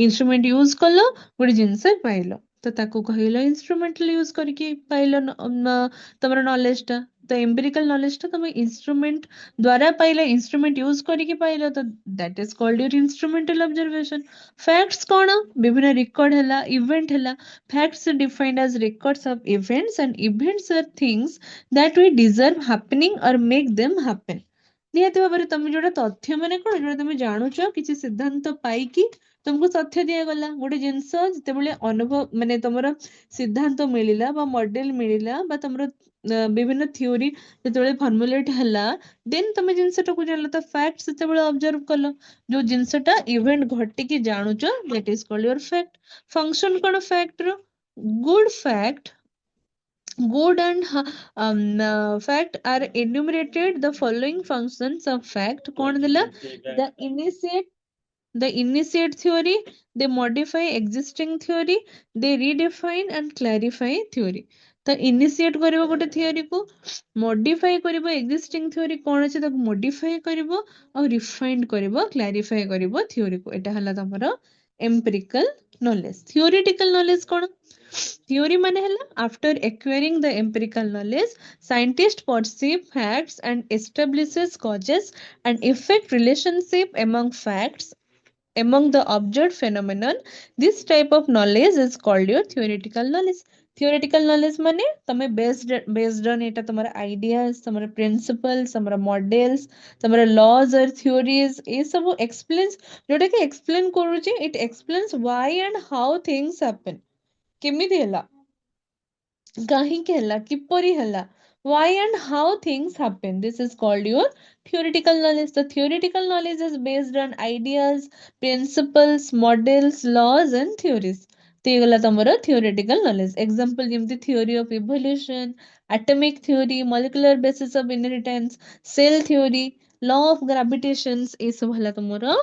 instrument use କଲ, ଗୋଟେ ଜିନିଷ ପାଇଲ, ତ ତାକୁ କହିଲ instrumental use କରିକି ପାଇଲ ତମର knowledge ଟା। ତ empirical knowledge ଟା ତମେ instrument ଦ୍ୱାରା ପାଇଲ, instrument use କରିକି ପାଇଲ, ତ that is called your instrumental observation। facts କଣ, ବିଭିନ୍ନ record ହେଲା, event ହେଲା। facts are defined as records of events and events are things that we deserve happening or make them happen। ନିହାତି ଭାବରେ ତମେ ଯୋଉଟା ତଥ୍ୟ ମାନେ କଣ, ଯୋଉଟା ତମେ ଜାଣୁଛ, କିଛି ସିଦ୍ଧାନ୍ତ ପାଇକି ତମକୁ ତଥ୍ୟ ଦିଆଗଲା। ଗୋଟେ ଜିନିଷ ଯେତେବେଳେ ଅନୁଭବ ମାନେ ତମର ସିଦ୍ଧାନ୍ତ ମିଳିଲା ବା ମଡେଲ ମିଳିଲା ବା ତମର ବିଭିନ୍ନ ଥିଓରି ଯେତେବେଳେ ଫର୍ମୁଲେଟ ହେଲା, ଦେନ୍ ତମେ ଜିନିଷଟାକୁ ଜାଣିଲ। ତ ଫ୍ୟାକ୍ଟ ସେତେବେଳେ ଅବଜର୍ଭ କଲ, ଯୋଉ ଜିନିଷଟା ଇଭେଣ୍ଟ ଘଟିକି ଜାଣୁଛ, that is called your fact। Function କଣ ଫ୍ୟାକ୍ଟ ର, good fact, good and fact are enumerated the following functions of fact। କଣ ଦେଲା, the initiate theory, they modify existing theory, they redefine and clarify theory। ତ initiate କରିବ ଗୋଟେ theory କୁ, modify କରିବ existing theory କଣ ଅଛି ତାକୁ modify କରିବ, ଆଉ refined କରିବ, clarify କରିବ theory କୁ। ଏଟା ହେଲା ତମର empirical knowledge। theoretical knowledge କଣ, theory ମାନେ ହେଲା after acquiring the empirical knowledge, scientist perceive facts and establishes causes and effect relationship among facts, among the observed phenomenon। this type of knowledge is called your theoretical knowledge। theoretical knowledge ମାନେ ତମେ based on ଏଟା ତମର ideas, ତମର principles, ତମର models, ତମର laws or theories, ଏ ସବୁ explains, ଯୋଉଟା କି explain କରୁଛି, it explains why and how things happen। କେମିତି ହେଲା, କାହିଁକି ହେଲା, କିପରି ହେଲା, why and how things happen, this is called your theoretical knowledge। the theoretical knowledge is based on ideas, principles, models, laws and theories। ତ ହେଇଗଲା ତମର theoretical knowledge। example ଯେମିତି theory of evolution, atomic theory, molecular basis of inheritance, cell theory, law of gravitation, ଏ ସବୁ ହେଲା ତମର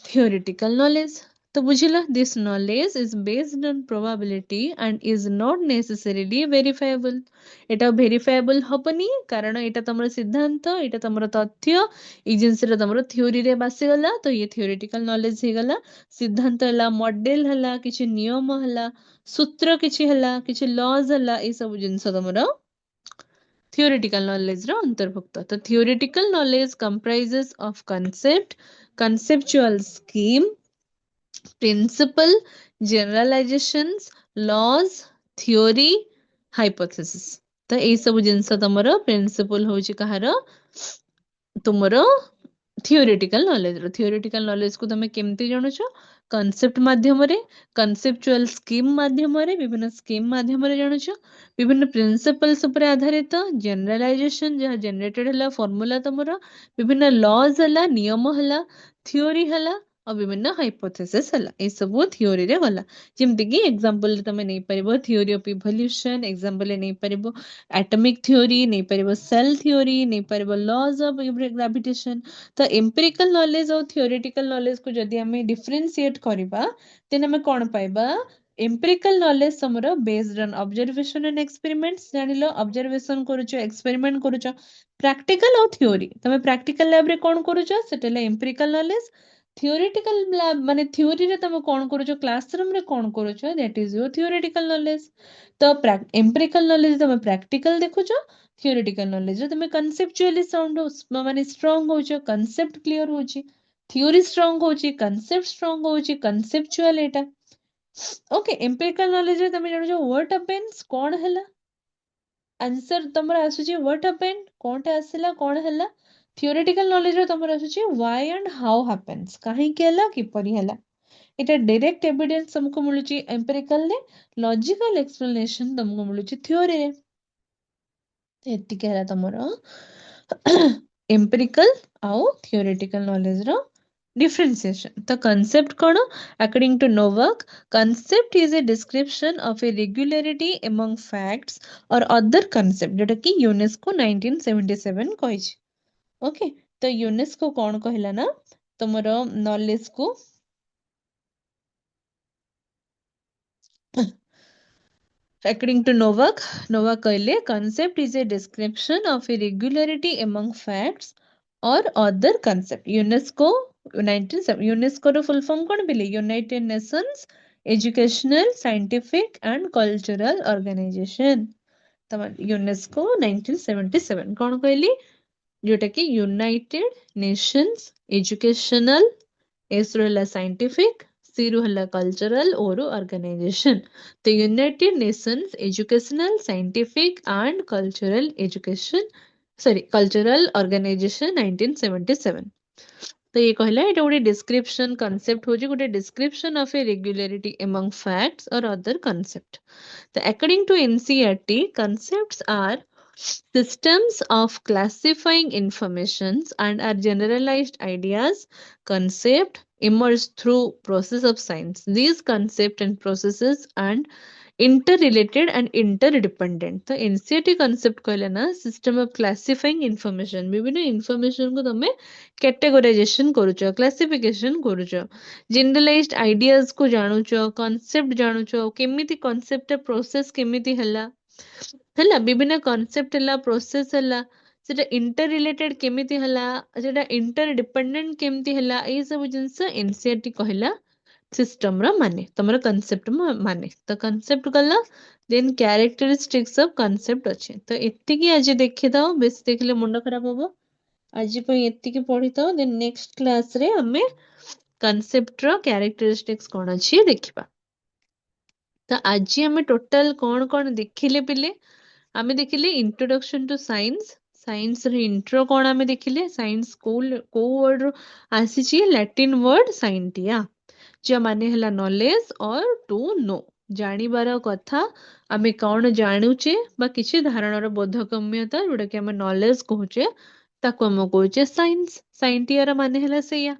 theoretical knowledge। ତ ବୁଝିଲ, this knowledge is based on probability and is not necessarily verifiable। এটা verifiable ହବନି, କାରଣ ଏଇଟା ତମର ସିଦ୍ଧାନ୍ତ, ଏଇଟା ତମର ତଥ୍ୟ, ଏଇ ଜିନିଷଟା ତମର ଥିଓରିରେ ବାସିଗଲା, ତ ଇଏ theoretical knowledge ହେଇଗଲା। ସିଦ୍ଧାନ୍ତ ହେଲା, ମଡେଲ ହେଲା, କିଛି ନିୟମ ହେଲା, ସୂତ୍ର କିଛି ହେଲା, କିଛି laws ହେଲା, ଏଇ ସବୁ ଜିନିଷ ତମର theoretical knowledge ର ଅନ୍ତର୍ଭୁକ୍ତ। ତ theoretical knowledge comprises of concept, conceptual scheme, principle, generalizations, laws, theory, hypothesis। ତ ଏଇ ସବୁ ଜିନିଷ ତମର ପ୍ରିନ୍ସିପଲ ହଉଛି କାହାର, ତୁମର theoretical knowledge ର। theoretical knowledge କୁ ତମେ କେମିତି ଜାଣୁଛ, concept ମାଧ୍ୟମରେ, conceptual scheme ମାଧ୍ୟମରେ, ବିଭିନ୍ନ scheme ମାଧ୍ୟମରେ ଜାଣୁଛ, ବିଭିନ୍ନ principles ଉପରେ ଆଧାରିତ, generalization ଯାହା generated ହେଲା formula ତମର, ବିଭିନ୍ନ laws ହେଲା, ନିୟମ ହେଲା, theory ହେଲା, ଆଉ ବିଭିନ୍ନ hypothesis ହେଲା, ଏଇ ସବୁ theory ରେ ଗଲା। ଯେମିତି କି example ରେ ତମେ ନେଇପାରିବ theory of evolution, example ରେ ନେଇପାରିବ atomic theory, ନେଇପାରିବ cell theory, ନେଇପାରିବ laws of gravitation। ତ empirical knowledge ଆଉ theoretical knowledge କୁ ଯଦି ଆମେ differentiate କରିବା, then ଆମେ କଣ ପାଇବା, empirical knowledge ତମର based on observation and experiments। ଜାଣିଲ, observation କରୁଛ, experiment କରୁଛ। practical ଆଉ theory, ତମେ practical lab ରେ କଣ କରୁଛ, ସେଟା ହେଲା empirical knowledge। थियोरेटिकल माने थ्योरी रे तुम कौन करूछ क्लासरूम रे कौन करूछ that is your theoretical knowledge तो एम्पिरिकल नॉलेज तुम प्रैक्टिकल देखुछ थियोरेटिकल नॉलेज रे तुम कॉन्सेप्चुअली साउंड माने स्ट्रांग होछ कॉन्सेप्ट क्लियर होछ थ्योरी स्ट्रांग होछ कॉन्सेप्ट स्ट्रांग होछ कॉन्सेप्चुअल एटा ओके एम्पिरिकल नॉलेज रे तुम जानो व्हाट हैपेंस कौन हला आंसर तमरा आसुची व्हाट हैपेंड कोनटा आसिला कोन हला थियोरेटिकल नॉलेज रे तमरा आसुची व्हाई एंड हाउ हैपेंस काहे के हला किपरि हला एटा डायरेक्ट एविडेंस तुमको मिलुची एम्पिरिकल रे लॉजिकल एक्सप्लेनेशन तुमको मिलुची थ्योरी रे एति के हला तमरो एम्पिरिकल आउ थियोरेटिकल नॉलेज रो differentiation the concept kono according to Novak concept is a description of a regularity among facts or other concept जोटा कि यूनेस्को 1977 कहिछि ओके तो यूनेस्को कोन कहला ना तमरो नॉलेज को according to Novak कहले concept is a description of a regularity among facts or other concept UNESCO 19 UNESCO रो full form कोन बिले United Nations Educational Scientific and Cultural Organization तमन यूनेस्को 1977 कोन कहली जोटा कि यूनाइटेड नेशंस एजुकेशनल एस रहला साइंटिफिक सी रहला कल्चरल और ऑर्गेनाइजेशन तो United Nations Educational Scientific and Cultural Education Cultural Organization 1977 तो ये कहला एटा गोटे डिस्क्रिप्शन कांसेप्ट होची गोटे description of a regularity among facts or other concept तो according to NCERT concepts are systems of classifying informations and are generalized ideas concept emerge through process of science these concepts and processes and interrelated and interdependent तो NCERT concept कहले ना system of classifying information विभिन्न information को तमे categorisation करूछ classification करूछ generalised ideas को जानुछ concept जानुछ केमिति concept process केमिति हला हला विभिन्न कांसेप्ट हला प्रोसेस हला सेटा इंटर रिलेटेड केमिति हला सेटा इंटर डिपेंडेंट केमिति हला ए सब जिंस एनसीईआरटी कहला सिस्टम रा माने तमरा कांसेप्ट माने तो कांसेप्ट कला देन कैरेक्टरिस्टिक्स ऑफ कांसेप्ट अछि तो एत्ति की आज देखि दाओ बेस देखले मुंड खराब होबो आज पई एत्ति की पढि दाओ देन नेक्स्ट क्लास रे हमें कांसेप्ट रो कैरेक्टरिस्टिक्स कोन अछि देखिबा तो आज हमें टोटल कोन कोन देखिले पिले हमें देखिले इंट्रोडक्शन टू साइंस साइंस रे इंट्रो कोन हमें देखिले साइंस स्कूल को वर्ड आसी छि लैटिन वर्ड साइंटिया जो माने हला नॉलेज और टू नो जानिबार कथा आमे कौन जानुचे बा किछि धारणार बोधगम्यता जोटा कि आमे नॉलेज कहूचे ताको हम कहूचे साइंस साइंटियर माने हला सेया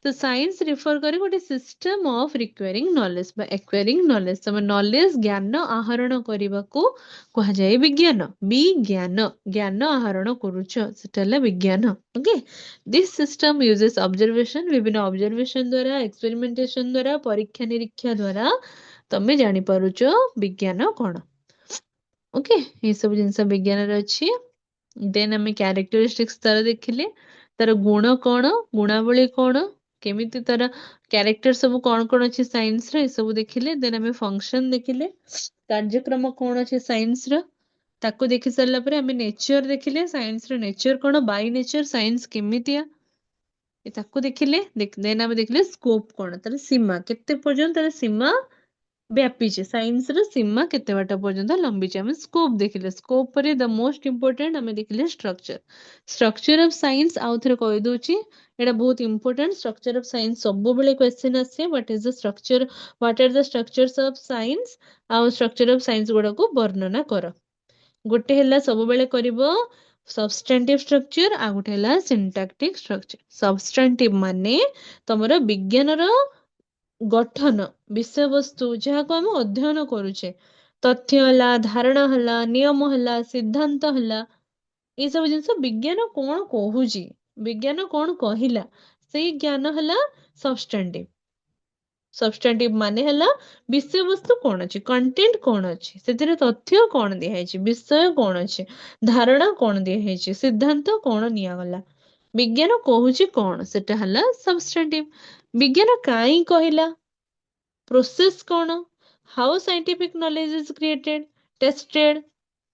तो साइंस रिफर करे गोटे सिस्टम ऑफ रिक्वायरिंग नॉलेज बा एक्वायरिंग नॉलेज तमे नॉलेज ज्ञान आहरण करबा को कहा जाय विज्ञान विज्ञान ज्ञान आहरण करूछ सेटला विज्ञान okay this system uses observation विभिन्न ऑब्जर्वेशन द्वारा एक्सपेरिमेंटेशन द्वारा परीक्षा निरीक्षा द्वारा तमे जानि पारुछ विज्ञान कोन ओके ये सब जिंस विज्ञान रे अछि देन हमें कैरेक्टरिस्टिक्स तार देखिले तार गुण कोन गुणावली कोन केमिति तार कैरेक्टर सब कोन कोन अछि साइंस रे सब देखिले देन हमें फंक्शन देखिले कार्यक्रम कोन अछि साइंस रे ताको देखि सरला परे हमें नेचर देखिले साइंस रे नेचर कोन बाय नेचर साइंस केमितिया ए ताको देखिले देन हमें देखिले स्कोप कोन तार सीमा केते पर्यंत तार सीमा व्यापी छे साइंस रे सीमा केते बाटा पर्यंत लंबी छे हमें स्कोप देखिले स्कोप परे द मोस्ट इंपोर्टेंट हमें देखिले स्ट्रक्चर स्ट्रक्चर ऑफ साइंस आउ थरे कहि दोची एटा बहुत इंपोर्टेंट स्ट्रक्चर ऑफ साइंस सब बेले क्वेश्चन आसे what is the structure what are the structures of science आउ स्ट्रक्चर ऑफ साइंस गुडा को वर्णना कर गोटे हला सब बेले करिवो सबस्टेंटिव स्ट्रक्चर आ गोटे हला सिंटैक्टिक स्ट्रक्चर सबस्टेंटिव माने तमरो विज्ञान रो गठन विषय वस्तु जहाँ को हम अध्ययन करूचे तथ्य हला धारणा हला नियम हला सिद्धांत हला ये सब जिनस विज्ञान कौन कहूची विज्ञान कौन कहिला से ज्ञान हला सबस्टेंटिव सबस्टेंटिव माने हला विषय वस्तु कौन अछि कंटेंट कौन अछि सेतिर तथ्य कौन दिया है विषय कौन अछि धारणा कौन दिया है सिद्धांत कौन निया गला विज्ञान कहूची कौन सेटा हला सबस्टेंटिव विज्ञान काई कहला प्रोसेस कौन how scientific knowledge is created tested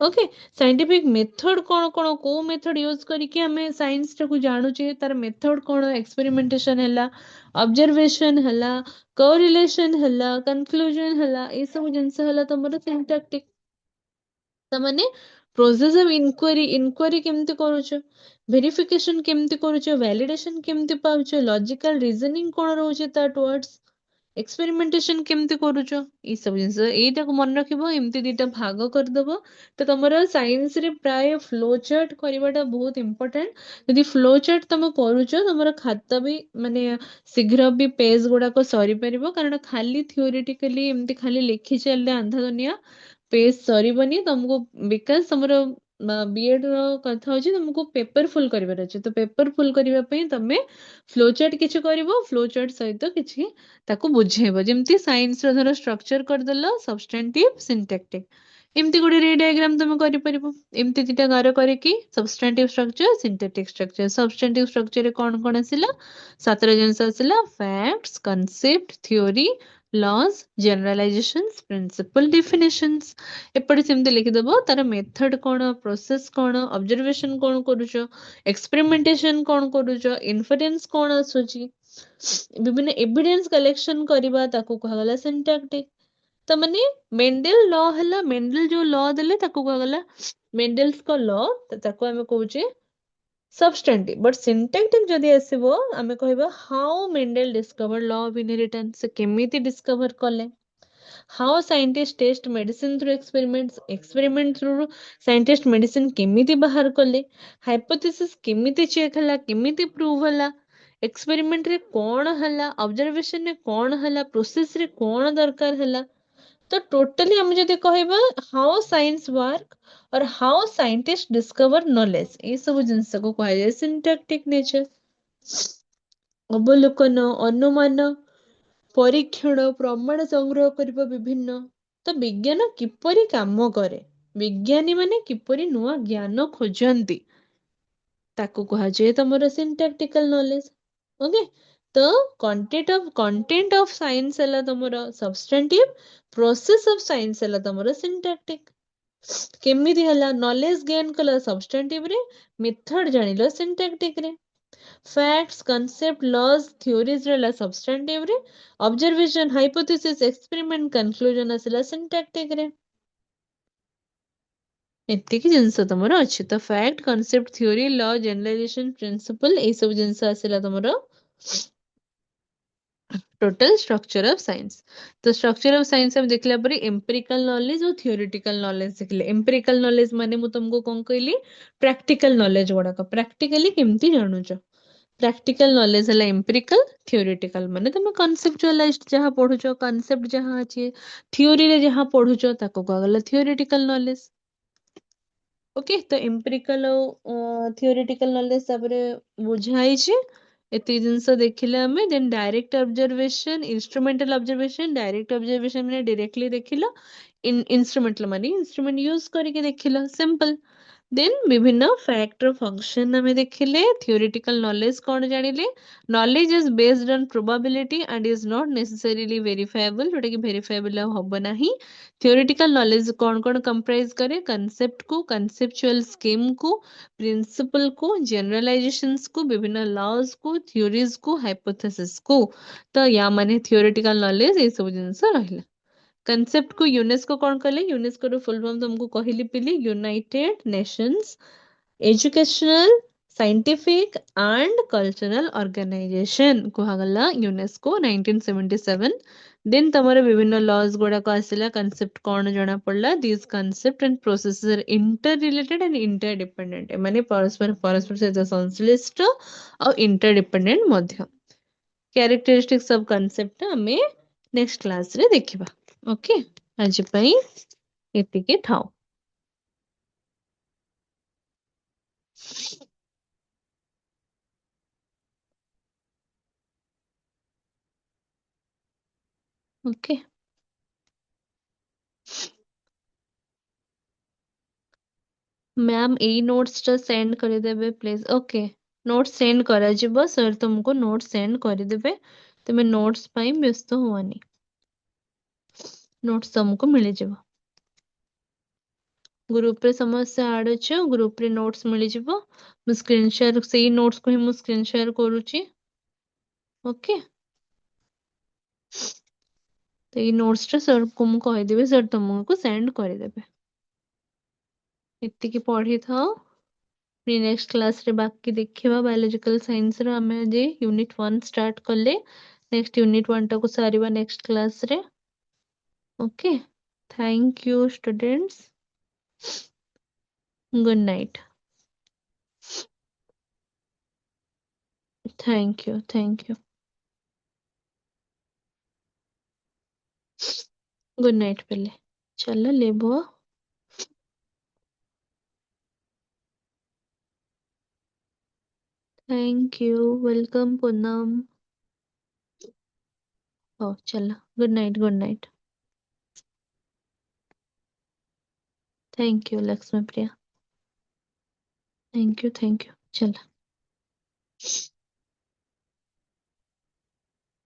okay scientific method कौन कौन को मेथड यूज करके हमें साइंस टाको जानूचे तार मेथड कौन एक्सपेरिमेंटेशन हला ऑब्जर्वेशन हला कोरिलेशन हला कंक्लूजन हला ए सब जिंस हला तमरो सिंटैक्टिक तमाने प्रोसेस ऑफ इंक्वायरी केमती करूछ वेरिफिकेशन केमती करूछ वैलिडेशन केमती पाउछ लॉजिकल रीजनिंग कोन रहउछ ता टुवर्ड्स एक्सपेरिमेंटेशन केमती करूछ ई सब जिंस एटा को मन रखिबो एमती दीटा भाग कर दबो तो तमरो साइंस रे प्राय फ्लो चार्ट करबाटा बहुत इंपोर्टेंट यदि फ्लो चार्ट तम करूछ तमरो खाता भी माने शीघ्र भी पेज गुडा को सरी परिबो कारण खाली थियोरेटिकली एमती खाली लिखि चलले आंधा दुनिया पेज सरीबनी तुमको बिकॉज तुमरो बीएड रो कथा होची तुमको पेपर फुल करिवार अछि तो पेपर फुल करिवा पई तमे फ्लो चार्ट किछि करिवो फ्लो चार्ट सहित किछि ताको बुझेबो जेमती साइंस रो धर स्ट्रक्चर कर देलो सब्सटेंटिव सिंटैक्टिक एमती गुडी रे डायग्राम तुम करि परिबो एमती दिटा गार करे कि substantive structure syntactic structure substantive structure रे कोन आसिला सातरा जिंस आसिला facts concept theory laws generalizations principle definitions एपटे सेमती लिखिदेबो तार मेथड कोन प्रोसेस कोन ऑब्जर्वेशन कोन करूछ एक्सपेरिमेंटेशन कोन करूछ इन्फरेंस कोन आसुची विभिन्न एविडेंस कलेक्शन करबा ताको कहगला सिंटैक्टिक त माने मेंडल लॉ हला मेंडल जो लॉ देले ताको कहगला मेंडल्स को लॉ ताको हमें कहूचे सबस्टेंटिव बट सिंटैक्टिक जदि आसीबो आमे कहबा how Mendel discover law of inheritance से केमिति डिस्कवर कले how scientist test medicine through experiment through scientist medicine केमिति बाहर कले हाइपोथेसिस केमिति चेक हला केमिति प्रूव हला एक्सपेरिमेंट रे कोन हला ऑब्जर्वेशन रे कोन हला प्रोसेस रे कोन दरकार हला तो टोटली हम जदि कहबा हाउ साइंस वर्क और हाउ साइंटिस्ट डिस्कवर नॉलेज ये सब जिंस को कहा जाए सिंटैक्टिक नेचर अवलोकन अनुमान परीक्षण प्रमाण संग्रह करबा विभिन्न तो विज्ञान किपरि काम करे विज्ञानी माने किपरि नुआ ज्ञान खोजंती ताको कहा जाए तमरो सिंटैक्टिकल नॉलेज ओके तो कंटेंट ऑफ साइंस हला तमरो सब्सटेंटिव प्रोसेस ऑफ साइंस हला तमरो सिंटैक्टिक केमिति हला नॉलेज गेन कला सब्सटेंटिव रे मेथड जानिलो सिंटैक्टिक रे फैक्ट्स कांसेप्ट लॉज थ्योरीज रे सब्सटेंटिव रे ऑब्जर्वेशन हाइपोथेसिस एक्सपेरिमेंट कंक्लूजन असला सिंटैक्टिक रे एतिकी जिंस तमरो अछि तो fact concept theory law generalization principle ए सब जिंस असला तमरो टोटल स्ट्रक्चर ऑफ साइंस तो स्ट्रक्चर ऑफ साइंस हम देखला परे एम्पिरिकल नॉलेज और थियोरेटिकल नॉलेज देखले एम्पिरिकल नॉलेज माने मु तुमको कोन कहली प्रैक्टिकल नॉलेज गुडा का प्रैक्टिकली केमती जानुच प्रैक्टिकल नॉलेज हला एम्पिरिकल थियोरेटिकल माने तुम कॉन्सेप्चुअलाइज्ड जहां पढुचो कॉन्सेप्ट जहां अछि थ्योरी रे जहां पढुचो ताको कहगला थियोरेटिकल नॉलेज ओके तो एम्पिरिकल थियोरेटिकल नॉलेज सबरे बुझाई छै एति जिंस देखिले हमें then direct observation instrumental observation direct observation माने डायरेक्टली देखिला इंस्ट्रूमेंटल माने इंस्ट्रूमेंट यूज करके देखिला सिंपल देन विभिन्न फैक्टर फंक्शन हमें देखिले थियोरेटिकल नॉलेज कौन जानिले knowledge is based on probability and is not necessarily verifiable जोटा कि वेरीफाएबल हबो नाही थियोरेटिकल नॉलेज कौन कौन कंप्राइज करे कंसेप्ट को कंसेप्चुअल स्कीम को प्रिंसिपल को जनरलाइजेशंस को विभिन्न लॉज को थ्योरीज को हाइपोथेसिस को तो या माने थियोरेटिकल नॉलेज ये सब जिंस रहिला कंसेप्ट को यूनेस्को कौन कहले यूनेस्को रो फुल फॉर्म तुमको कहली पिली United Nations Educational Scientific and Cultural Organization कुहागला यूनेस्को 1977 देन तमरे विभिन्न लॉज गुडा को आसिला कंसेप्ट कौन जणा पड़ला this concept and processes are interrelated and interdependent माने परस्पर परस्पर सहित संश्लिष्ट और इंटर डिपेंडेंट मध्य कैरेक्टरिस्टिक्स ऑफ कंसेप्ट हमें नेक्स्ट क्लास रे देखिबा ओके आज पई एतिके थाओ ओके मैम ए नोट्स टा सेंड कर देबे please okay notes send कराଯିବ sir तुमको नोट्स सेंड କରିଦେବେ ତମେ ନୋट्स ପାଇଁ ବ୍ୟସ୍ତ ହୁଅନି ନୋट्स ତମକୁ ମିଳିଯିବ ग्रुप रे समस्त ऐड अछ ग्रुप रे नोट्स मिलिଯିବ ମୁଁ स्क्रीन शेयर सेही नोट्स को ही ମୁଁ स्क्रीन शेयर करूची ओके तो ये नोट्स रे सर को ମୁଁ କହିଦେବି सर तुमको सेंड କରିଦେବେ ଏତିକି ପଢି ଥାଅ ପୁଣି ନେକ୍ସଟ କ୍ଲାସ ରେ ବାକି ଦେଖିବା ବାୟୋଲୋଜିକାଲ ସାଇନ୍ସ ର ଆମେ ଆଜି यूनिट 1 स्टार्ट कले नेक्स्ट यूनिट 1 टाको सारिबा नेक्स्ट क्लास रे okay thank you students good night thank you good night पहले चलो लेबो थैंक यू वेलकम पूनम ओ चलो good night thank you Lakshmi Priya thank you चलो